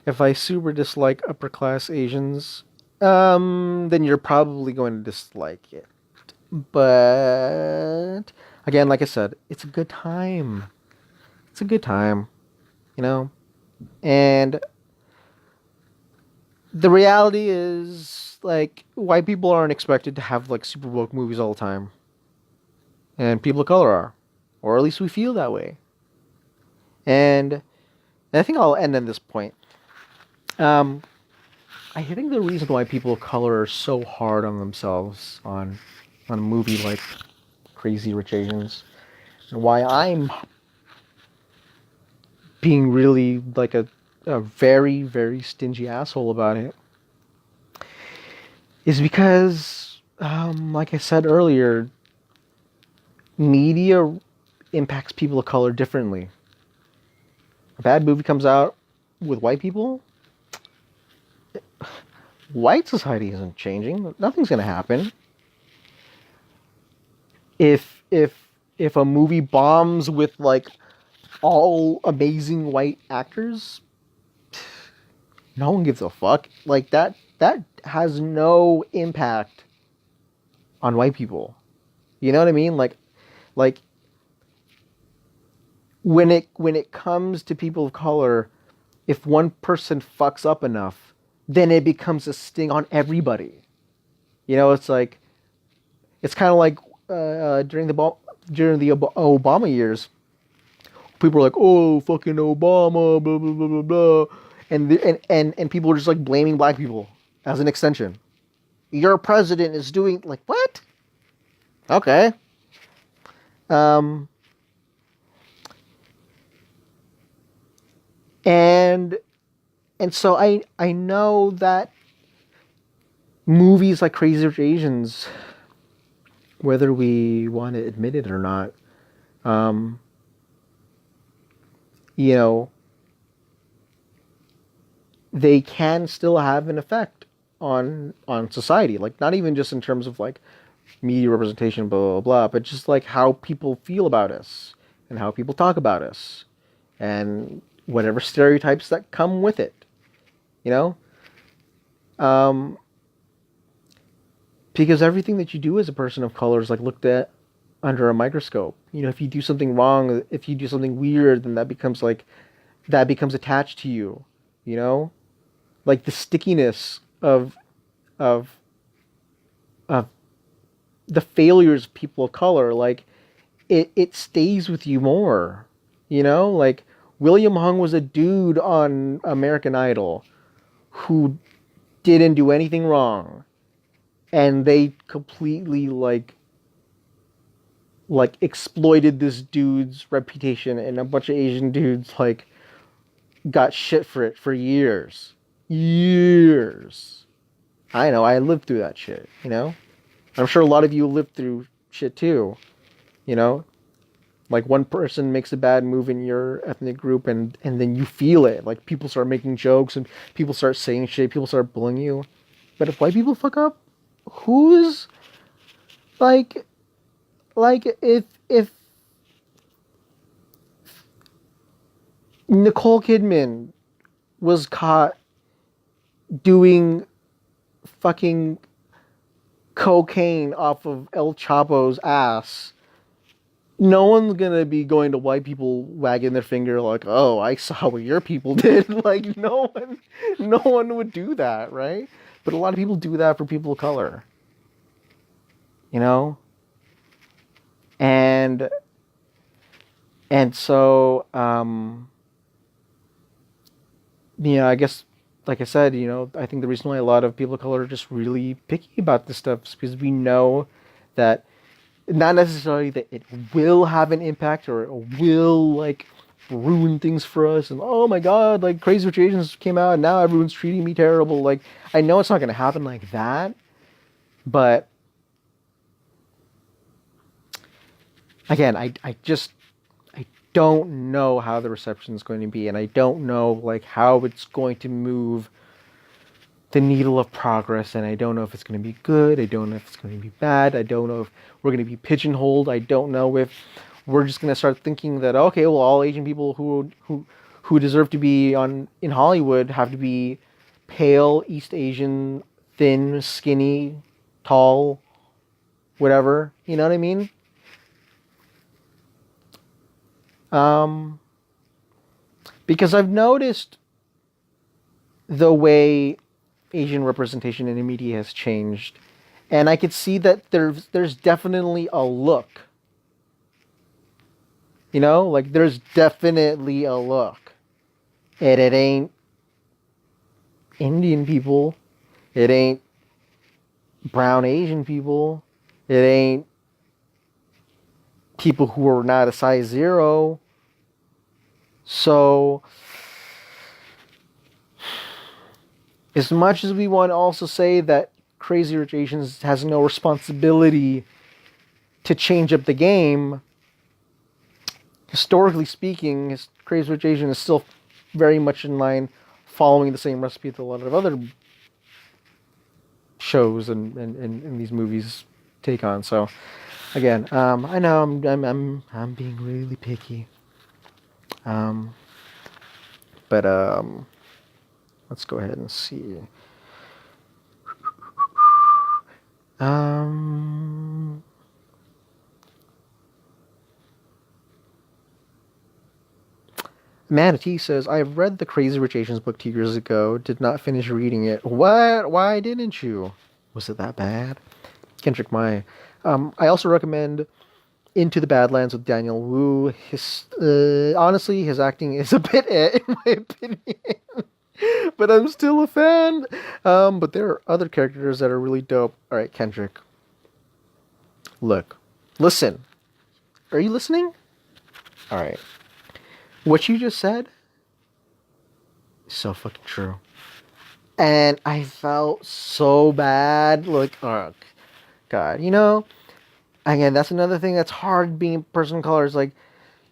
If I super dislike upper class Asians, then you're probably going to dislike it. But again, like I said, it's a good time. It's a good time, and the reality is, like, white people aren't expected to have like super woke movies all the time, and people of color are, or at least we feel that way. And I think I'll end on this point. I think the reason why people of color are so hard on themselves on a movie like Crazy Rich Asians, and why I'm being really like a very, very stingy asshole about it, is because, like I said earlier, media impacts people of color differently. A bad movie comes out with white people, white society isn't changing. Nothing's going to happen. If a movie bombs with like all amazing white actors, no one gives a fuck. Like that has no impact on white people. You know what I mean? Like when it comes to people of color, if one person fucks up enough, then it becomes a sting on everybody. It's like, it's kind of like during the Obama years, people were like, "Oh, fucking Obama, blah blah blah blah blah," and people were just like blaming black people as an extension. Your president is doing like what? Okay. And so I know that movies like Crazy Rich Asians, whether we want to admit it or not, they can still have an effect on society. Like, not even just in terms of like media representation, blah blah blah, but just like how people feel about us and how people talk about us and whatever stereotypes that come with it. Because everything that you do as a person of color is like looked at under a microscope. If you do something wrong, if you do something weird, then that becomes attached to you. Like the stickiness of the failures of people of color, like it stays with you more. Like William Hung was a dude on American Idol who didn't do anything wrong, and they completely exploited this dude's reputation, and a bunch of Asian dudes like got shit for it for years. Years. I know, I lived through that shit, you know? I'm sure a lot of you lived through shit too, you know? Like one person makes a bad move in your ethnic group and then you feel it. Like people start making jokes and people start saying shit, people start bullying you. But if white people fuck up, who's like if Nicole Kidman was caught doing fucking cocaine off of El Chapo's ass, no one's gonna be going to white people wagging their finger like, "Oh, I saw what your people did." Like no one would do that, right? But a lot of people do that for people of color, you know. And so I guess, like I said, I think the reason why a lot of people of color are just really picky about this stuff is because we know that not necessarily that it will have an impact or it will like ruin things for us and oh my god, like Crazy Rich Asians came out and now everyone's treating me terrible. Like I know it's not going to happen like that, but again, I don't know how the reception is going to be, and I don't know like how it's going to move the needle of progress, and I don't know if it's going to be good. I don't know if it's going to be bad. I don't know if we're going to be pigeonholed. I don't know if we're just going to start thinking that okay, well, all Asian people who deserve to be in Hollywood have to be pale, East Asian, thin, skinny, tall, whatever. You know what I mean? Because I've noticed the way Asian representation in the media has changed, and I could see that there's definitely a look. Like there's definitely a look, and it ain't Indian people, it ain't brown Asian people, it ain't people who are not a size 0. So, as much as we want to also say that Crazy Rich Asians has no responsibility to change up the game, historically speaking, Crazy Rich Asians is still very much in line, following the same recipe that a lot of other shows and these movies take on. So, again, I know I'm being really picky. But let's go ahead and see. Manatee says, I've read the Crazy Rich Asians book 2 years ago, did not finish reading it. What? Why didn't you? Was it that bad? Kendrick Mai. I also recommend Into the Badlands with Daniel Wu. Honestly, his acting is a bit in my opinion. But I'm still a fan. But there are other characters that are really dope. All right, Kendrick. Look. Listen. Are you listening? All right. What you just said is so fucking true. And I felt so bad. Like, oh, God. Again, that's another thing that's hard being a person of color. Is like,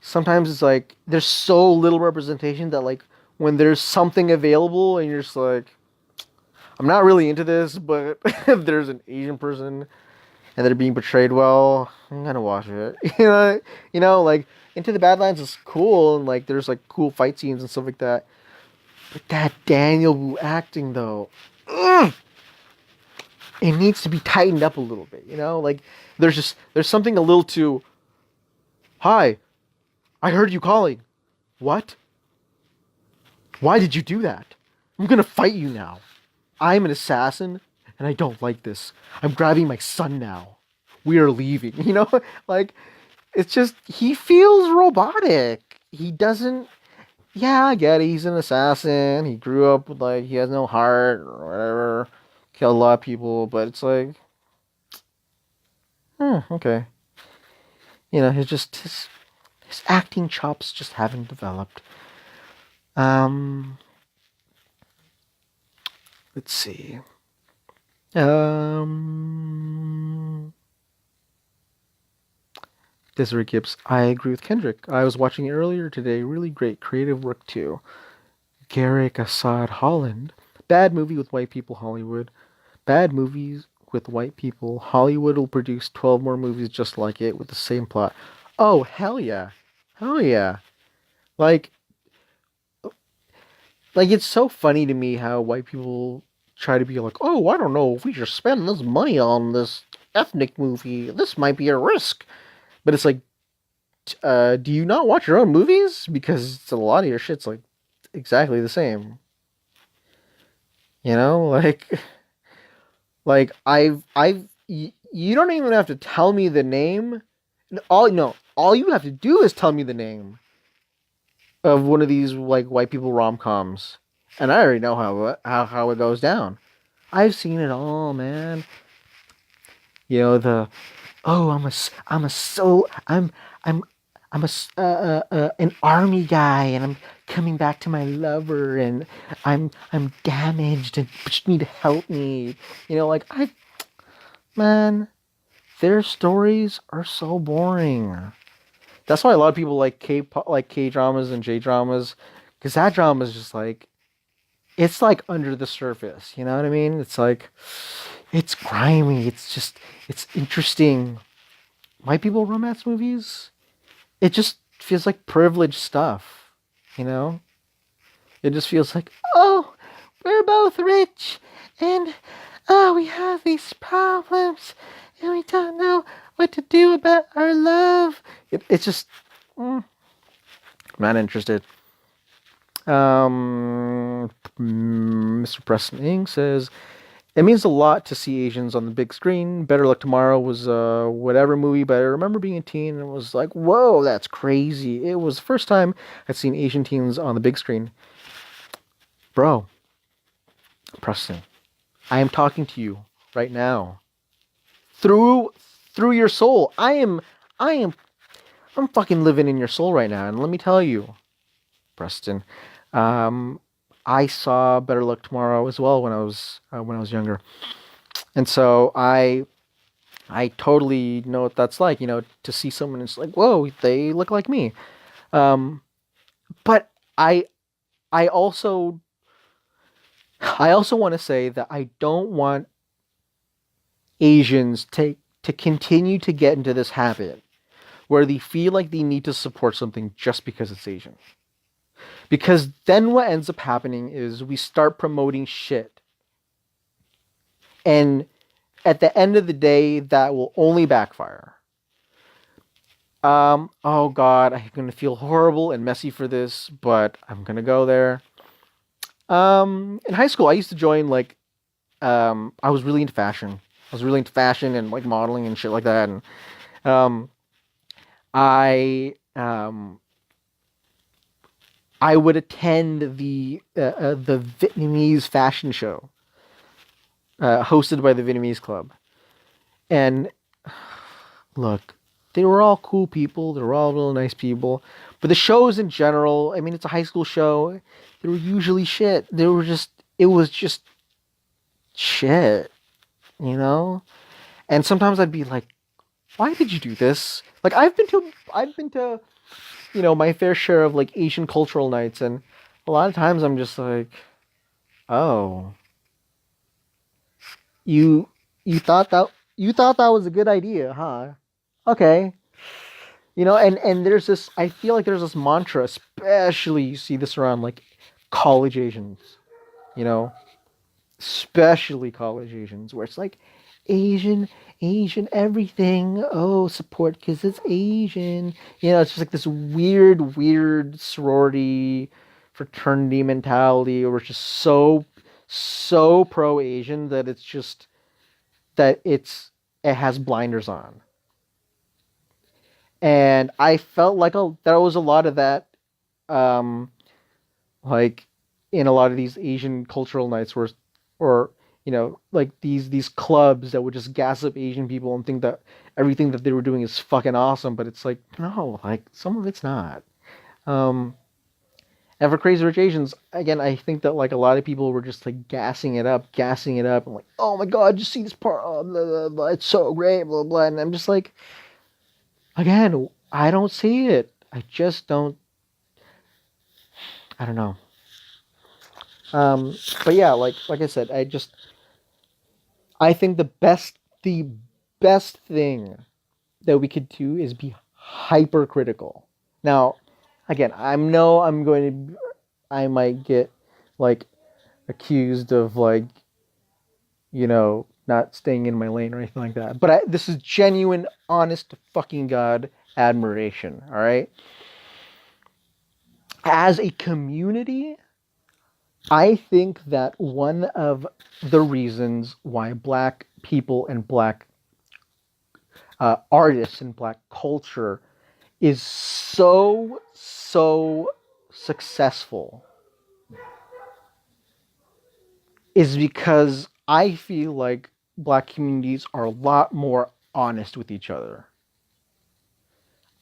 sometimes it's like, there's so little representation that like, when there's something available and you're just like, I'm not really into this, but if there's an Asian person and they're being portrayed well, I'm gonna watch it. Like Into the Badlands is cool and like there's like cool fight scenes and stuff like that. But that Daniel Wu acting though, it needs to be tightened up a little bit. Like there's something a little too. Hi, I heard you calling. What? Why did you do that? I'm gonna fight you now. I'm an assassin, and I don't like this. I'm grabbing my son now. We are leaving. Like, it's just, he feels robotic. He doesn't, yeah, I get it. He's an assassin. He grew up with, like, he has no heart or whatever. Killed a lot of people, but it's like, Okay. His acting chops just haven't developed. Um, let's see. Um, Desiree Gibbs. I agree with Kendrick. I was watching it earlier today. Really great creative work too. Garrick Assad Holland. Bad movie with white people, Hollywood. Bad movies with white people. Hollywood will produce 12 more movies just like it with the same plot. Oh, hell yeah. Hell yeah. Like, it's so funny to me how white people try to be like, oh, I don't know if we should spend this money on this ethnic movie. This might be a risk. But it's like, do you not watch your own movies? Because it's a lot of your shit's like exactly the same. You know, you don't even have to tell me the name. All you have to do is tell me the name of one of these like white people rom-coms, and I already know how it goes down. I've seen it all, man. You know the oh I'm a so I'm an army guy and I'm coming back to my lover and I'm damaged and just need to help me. Like I man, their stories are so boring. That's why a lot of people like K dramas and J dramas, because that drama is just like it's like under the surface. You know what I mean? It's like it's grimy. It's interesting. White people romance movies, it just feels like privileged stuff. You know, it just feels like oh, we're both rich and oh, we have these problems and we don't know what to do about our love. It's just not interested. Mr. Preston Ing says it means a lot to see Asians on the big screen. Better Luck Tomorrow was whatever movie, but I remember being a teen and it was like, whoa, that's crazy. It was the first time I'd seen Asian teens on the big screen. Bro, Preston, I am talking to you right now. Through your soul. I'm fucking living in your soul right now. And let me tell you, Preston, um, I saw Better Luck Tomorrow as well when I was younger, and so I totally know what that's like. To see someone and it's like, whoa, they look like me. Um, but I also want to say that I don't want Asians to continue to get into this habit where they feel like they need to support something just because it's Asian. Because then what ends up happening is we start promoting shit. And at the end of the day, that will only backfire. Oh God, I'm gonna feel horrible and messy for this, but I'm gonna go there. In high school, I used to join I was really into fashion. I was really into fashion and like modeling and shit like that. And um, I I would attend the Vietnamese fashion show hosted by the Vietnamese club. And look, they were all cool people. They were all really nice people. But the shows in general, I mean, it's a high school show. They were usually shit. It was just shit, you know? And sometimes I'd be like, why did you do this? Like, I've been to, my fair share of like Asian cultural nights. And a lot of times I'm just like, oh, you, you thought that was a good idea, huh? Okay. And there's this, I feel like there's this mantra, especially you see this around like college Asians, you know, especially college Asians, where it's like Asian everything. Oh, support because it's Asian. It's just like this weird sorority fraternity mentality, where it's just so pro Asian that it has blinders on. And I felt like there was a lot of that, um, like in a lot of these Asian cultural nights, or like these clubs that would just gas up Asian people and think that everything that they were doing is fucking awesome, but it's like no, like some of it's not. Um, and for Crazy Rich Asians, again, I think that like a lot of people were just like gassing it up, and like, oh my god, just see this part, oh, blah, blah, blah, it's so great, blah blah. And I'm just like, again, I don't see it. I just don't. I don't know. But yeah, like I said, I think the best thing that we could do is be hypercritical. Now, again, I might get like accused of like not staying in my lane or anything like that. But this is genuine, honest to fucking god admiration. All right, as a community, I think that one of the reasons why black people and black artists and black culture is so successful is because I feel like black communities are a lot more honest with each other.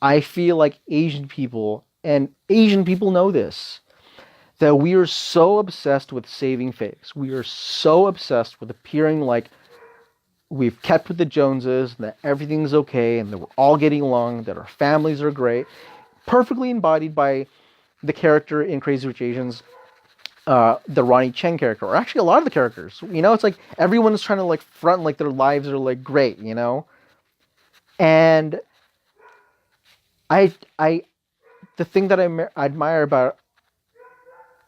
I feel like Asian people know this, that we are so obsessed with saving face. We are so obsessed with appearing like we've kept with the Joneses, that everything's okay, and that we're all getting along, that our families are great. Perfectly embodied by the character in Crazy Rich Asians, the Ronnie Cheng character, or actually a lot of the characters. It's like everyone is trying to like front like their lives are like great, And I the thing that I admire about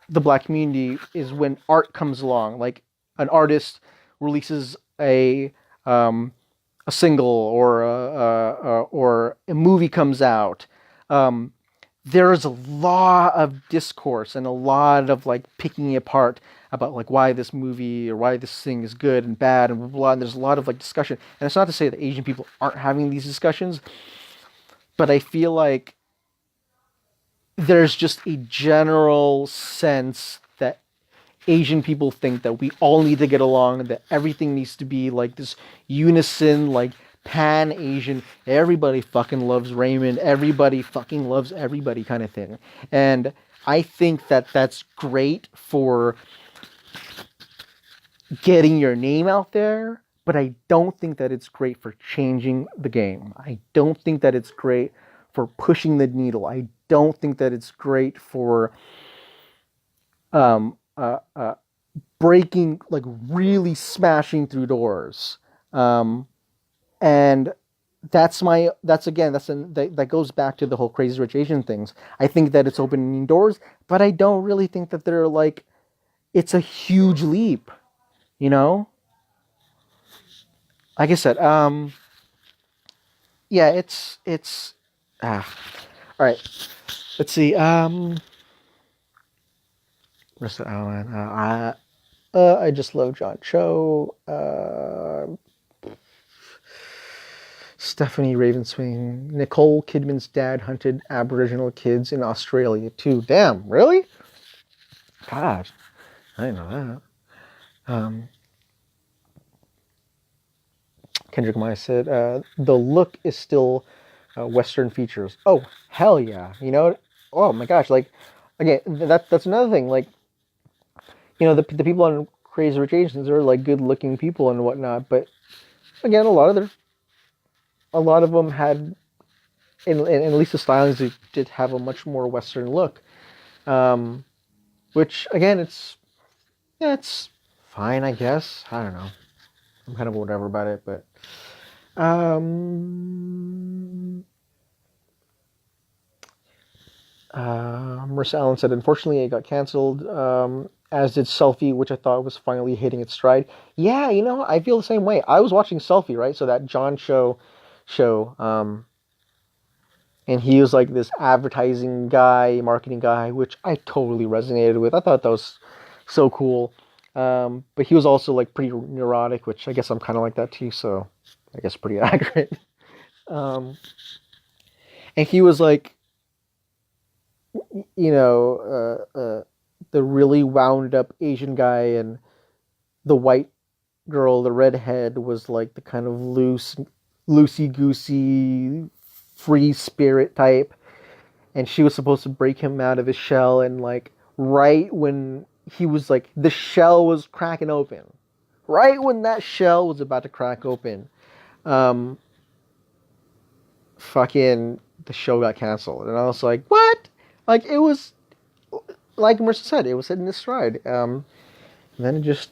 the black community is when art comes along, like an artist releases a single or a movie comes out. There is a lot of discourse and a lot of like picking it apart about like why this movie or why this thing is good and bad and blah, blah, blah. And there's a lot of like discussion. And it's not to say that Asian people aren't having these discussions, but I feel like there's just a general sense that Asian people think that we all need to get along, that everything needs to be like this unison, like pan Asian, everybody fucking loves Raymond, everybody fucking loves everybody kind of thing. And I think that that's great for getting your name out there, but I don't think that it's great for changing the game. I don't think that it's great for pushing the needle. I don't think that it's great for breaking, like really smashing through doors. And that goes back to the whole Crazy Rich Asian things. I think that it's opening doors, but I don't really think that they're like, it's a huge leap, Like I said, yeah, all right. Let's see. Marissa Allen. I just love John Cho. Stephanie Ravenswing. Nicole Kidman's dad hunted Aboriginal kids in Australia too. Damn, really? God, I didn't know that. Kendrick Maya said, the look is still Western features. Oh, hell yeah. Oh my gosh, like, again, that's another thing. Like, the people on Crazy Rich Asians are like good looking people and whatnot, but again, a lot of them had, in at least the stylings, they did have a much more Western look. Which again, it's fine, I guess. I don't know. I'm kind of whatever about it, but Marissa Allen said, unfortunately, it got canceled, as did Selfie, which I thought was finally hitting its stride. Yeah, I feel the same way. I was watching Selfie, right? So that John show, and he was like this advertising guy, marketing guy, which I totally resonated with. I thought that was so cool. But he was also like pretty neurotic, which I guess I'm kind of like that too, so I guess pretty accurate. And he was like, the really wound up Asian guy, and the white girl, the redhead, was like the kind of loosey goosey, free spirit type, and she was supposed to break him out of his shell, and like right when he was like the shell was cracking open, right when that shell was about to crack open, um, fucking the show got canceled, and I was like, what? Like it was like Marissa said, it was hitting its stride. And then it just,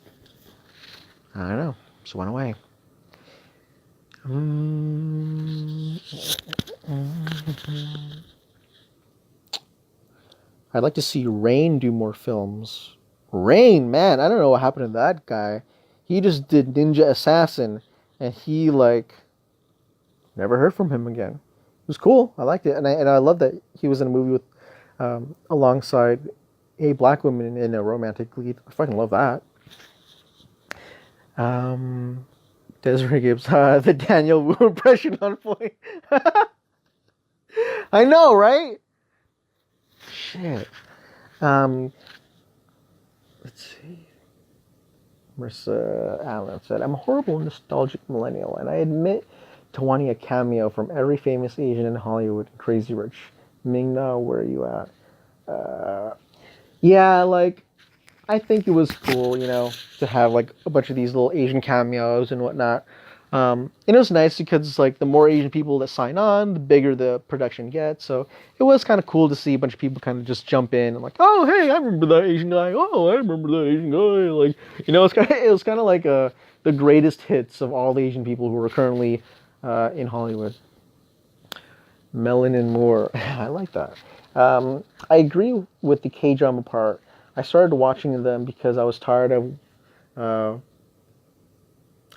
I don't know, just went away. I'd like to see Rain do more films. Rain, man, I don't know what happened to that guy. He just did Ninja Assassin, and he like never heard from him again. It was cool. I liked it, and I love that he was in a movie with alongside a black woman in a romantic lead. I fucking love that. Desiree Gibbs, the Daniel Wu impression on point. I know, right? Shit. Let's see. Marissa Allen said, I'm a horrible nostalgic millennial, and I admit to wanting a cameo from every famous Asian in Hollywood. Crazy Rich. Ming-Na, where are you at? Yeah, like, I think it was cool, you know, to have like a bunch of these little Asian cameos and whatnot. And it was nice because it's like the more Asian people that sign on, the bigger the production gets. So it was kind of cool to see a bunch of people kind of just jump in and like, oh hey, I remember that Asian guy. Oh, I remember that Asian guy. Like, you know, it was kind of like the greatest hits of all the Asian people who are currently in Hollywood. Melanin Moore, I like that. I agree with the K-drama part. I started watching them because I was tired of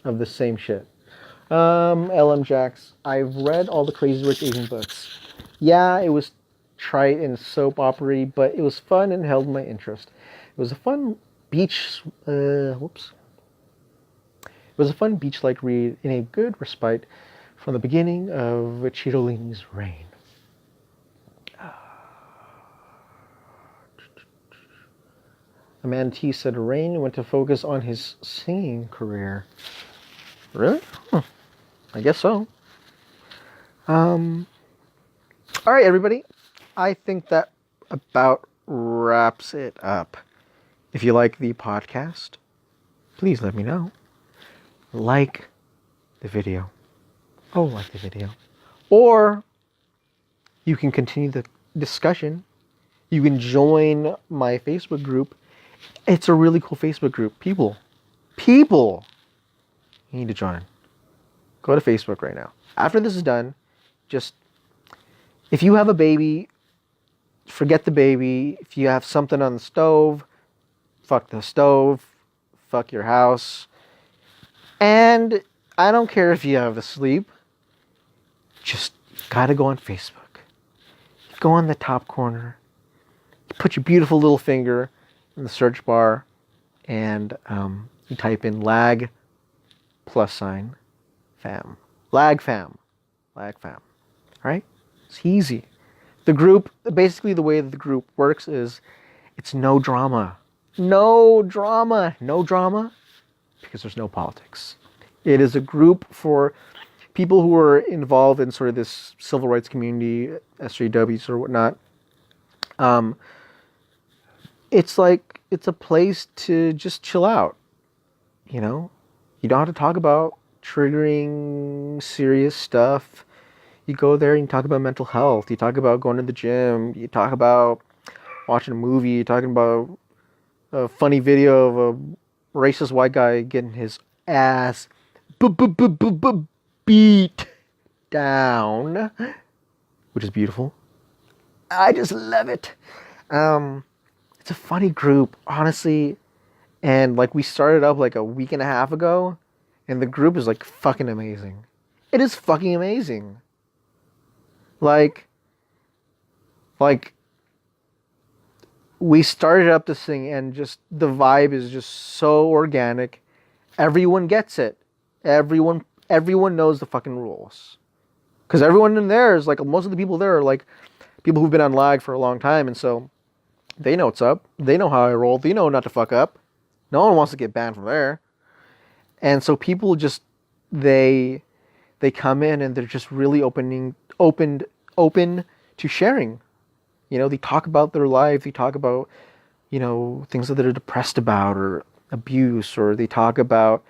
the same shit. LM Jax, I've read all the Crazy Rich Asian books. Yeah, it was trite and soap opera, but it was fun and held my interest. It was a fun beach. It was a fun beach-like read in a good respite from the beginning of Chitolini's reign. Amanda T said Rain went to focus on his singing career. Really? I guess so. All right, everybody. I think that about wraps it up. If you like the podcast, please let me know. Like the video. Oh, like the video. Or you can continue the discussion. You can join my Facebook group. It's a really cool Facebook group. People, you need to join. Go to Facebook right now. After this is done, just, if you have a baby, forget the baby. If you have something on the stove, fuck the stove, fuck your house. And I don't care if you have to sleep. Just gotta go on Facebook. Go on the top corner. Put your beautiful little finger in the search bar, and you type in lag +fam. Lag fam. All right? It's easy. The group, basically the way that the group works is it's no drama. No drama. No drama because there's no politics. It is a group for people who are involved in sort of this civil rights community, SJWs or whatnot. It's like, it's a place to just chill out, you know? You don't have to talk about triggering, serious stuff. You go there and you talk about mental health. You talk about going to the gym. You talk about watching a movie. You're talking about a funny video of a racist white guy getting his ass beat down, which is beautiful. I just love it. It's a funny group, honestly. And like, we started up like a week and a half ago, and the group is like fucking amazing. It is fucking amazing. Like we started up this thing, and just the vibe is just so organic. Everyone gets it. Everyone knows the fucking rules. Because everyone in there is like, most of the people there are like people who've been on lag for a long time, and so they know what's up. They know how I roll. They know not to fuck up. No one wants to get banned from there. And so people just they come in and they're just really open to sharing. You know, they talk about their life, they talk about, you know, things that they're depressed about or abuse, or they talk about,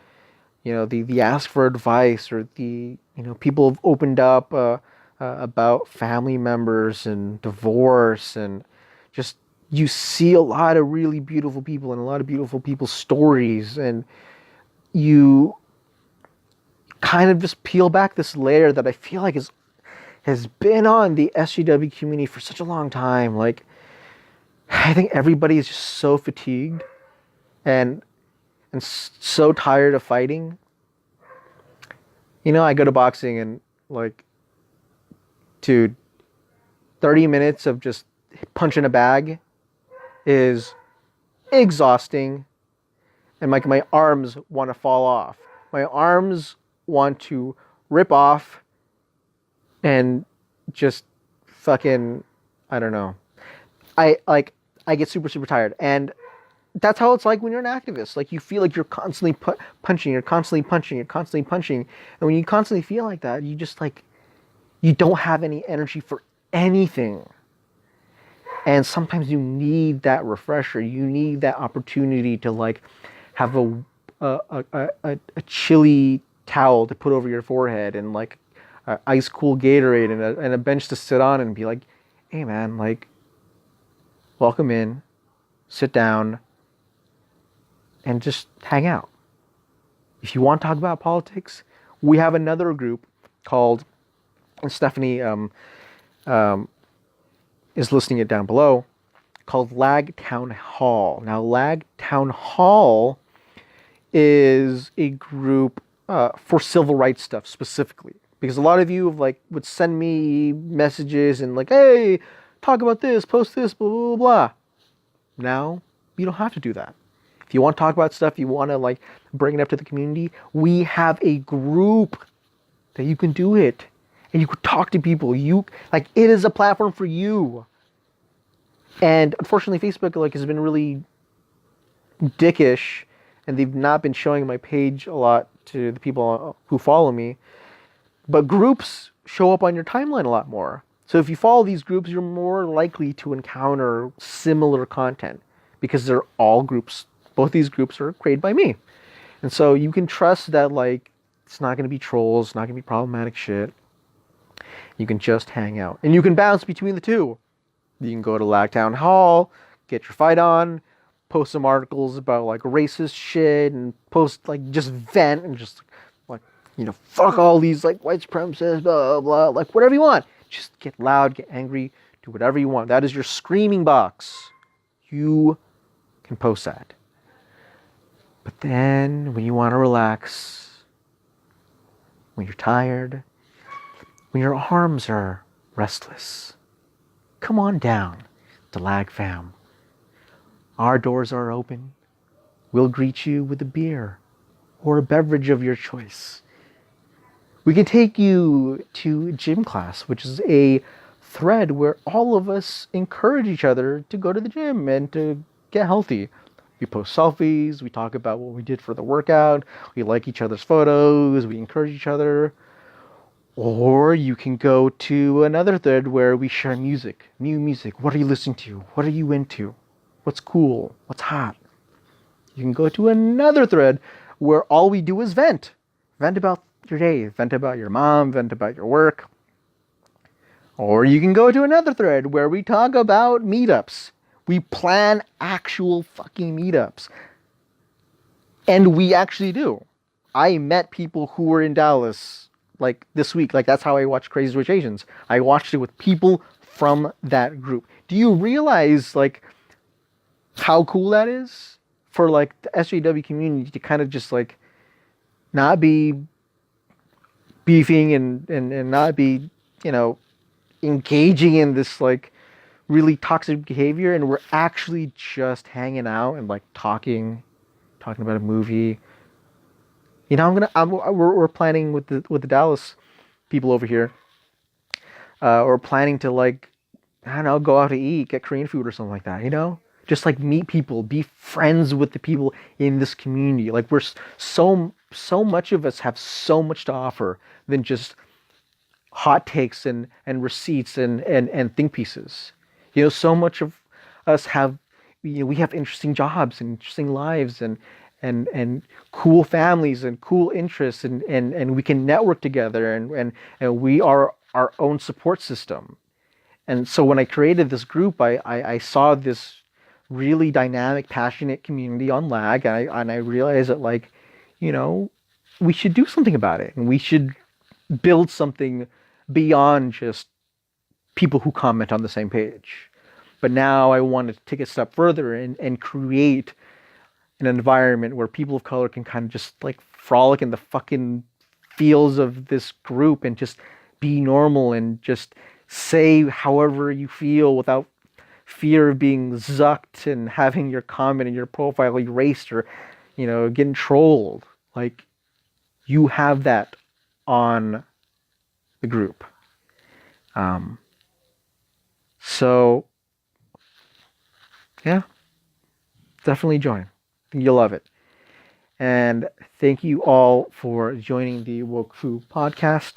you know, the ask for advice, or the, you know, people have opened up about family members and divorce, and just you see a lot of really beautiful people and a lot of beautiful people's stories, and you kind of just peel back this layer that I feel like has been on the SJW community for such a long time. Like, I think everybody is just so fatigued and so tired of fighting. You know, I go to boxing and, like, dude, 30 minutes of just punching a bag is exhausting, and my arms want to fall off. My arms want to rip off and just fucking, I don't know. I get super tired, and that's how it's like when you're an activist. Like, you feel like you're constantly punching, you're constantly punching, and when you constantly feel like that, you just, like, you don't have any energy for anything. And sometimes you need that refresher. You need that opportunity to, like, have a chilly towel to put over your forehead, and, like, ice cool Gatorade, and a bench to sit on, and be like, hey man, like, welcome in, sit down, and just hang out. If you want to talk about politics, we have another group called, and Stephanie is listing it down below, called Lag Town Hall. Now, Lag Town Hall is a group for civil rights stuff specifically, because a lot of you have, like, would send me messages and, like, hey, talk about this, post this, blah blah blah. Now you don't have to do that. If you want to talk about stuff, you want to, like, bring it up to the community, we have a group that you can do it, and you can talk to people. You, like, it is a platform for you. And unfortunately, Facebook, like, has been really dickish, and they've not been showing my page a lot to the people who follow me. But groups show up on your timeline a lot more. So if you follow these groups, you're more likely to encounter similar content, because they're all groups. Both these groups are created by me. And so you can trust that, like, it's not going to be trolls, it's not going to be problematic shit. You can just hang out. And you can bounce between the two. You can go to Lag Town Hall, get your fight on, post some articles about, like, racist shit, and post, like, just vent, and just, like, you know, fuck all these, like, white supremacists, blah, blah, like, whatever you want. Just get loud, get angry, do whatever you want. That is your screaming box. You can post that. But then, when you want to relax, when you're tired, when your arms are restless, come on down to Lag Fam. Our doors are open. We'll greet you with a beer or a beverage of your choice. We can take you to gym class, which is a thread where all of us encourage each other to go to the gym and to get healthy. We post selfies, we talk about what we did for the workout, we like each other's photos, we encourage each other. Or you can go to another thread where we share music, new music. What are you listening to? What are you into? What's cool? What's hot? You can go to another thread where all we do is vent. Vent about your day, vent about your mom, vent about your work. Or you can go to another thread where we talk about meetups. We plan actual fucking meetups. And we actually do. I met people who were in Dallas, like, this week. Like, that's how I watched Crazy Rich Asians. I watched it with people from that group. Do you realize, like, how cool that is for, like, the SJW community to kind of just, like, not be beefing and not be, you know, engaging in this, like, really toxic behavior, and we're actually just hanging out and, like, talking about a movie. You know, we're planning with the Dallas people over here. We're planning to, like, I don't know, go out to eat, get Korean food or something like that. You know, just, like, meet people, be friends with the people in this community. Like, we're so so much of us have so much to offer than just hot takes and receipts and think pieces. So much of us have, we have interesting jobs and interesting lives and cool families and cool interests and we can network together and we are our own support system. And so when I created this group, I saw this really dynamic, passionate community on lag, and I realized that, like, we should do something about it, and we should build something beyond just people who comment on the same page. But now I want to take a step further and create an environment where people of color can kind of just like frolic in the fucking fields of this group and just be normal and just say however you feel without fear of being zucked and having your comment and your profile erased or, getting trolled. Like, you have that on the group. So, yeah, definitely join. I think you'll love it. And thank you all for joining the Woke Fu podcast.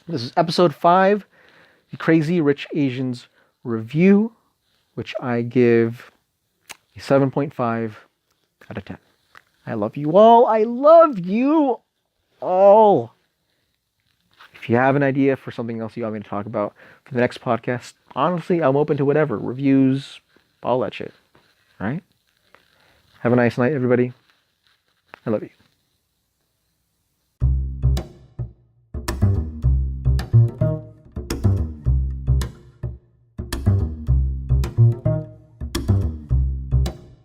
This is episode 5, the Crazy Rich Asians review, which I give a 7.5 out of 10. I love you all. I love you all. If you have an idea for something else you want me to talk about for the next podcast, honestly, I'm open to whatever. Reviews, all that shit. All right? Have a nice night, everybody. I love you.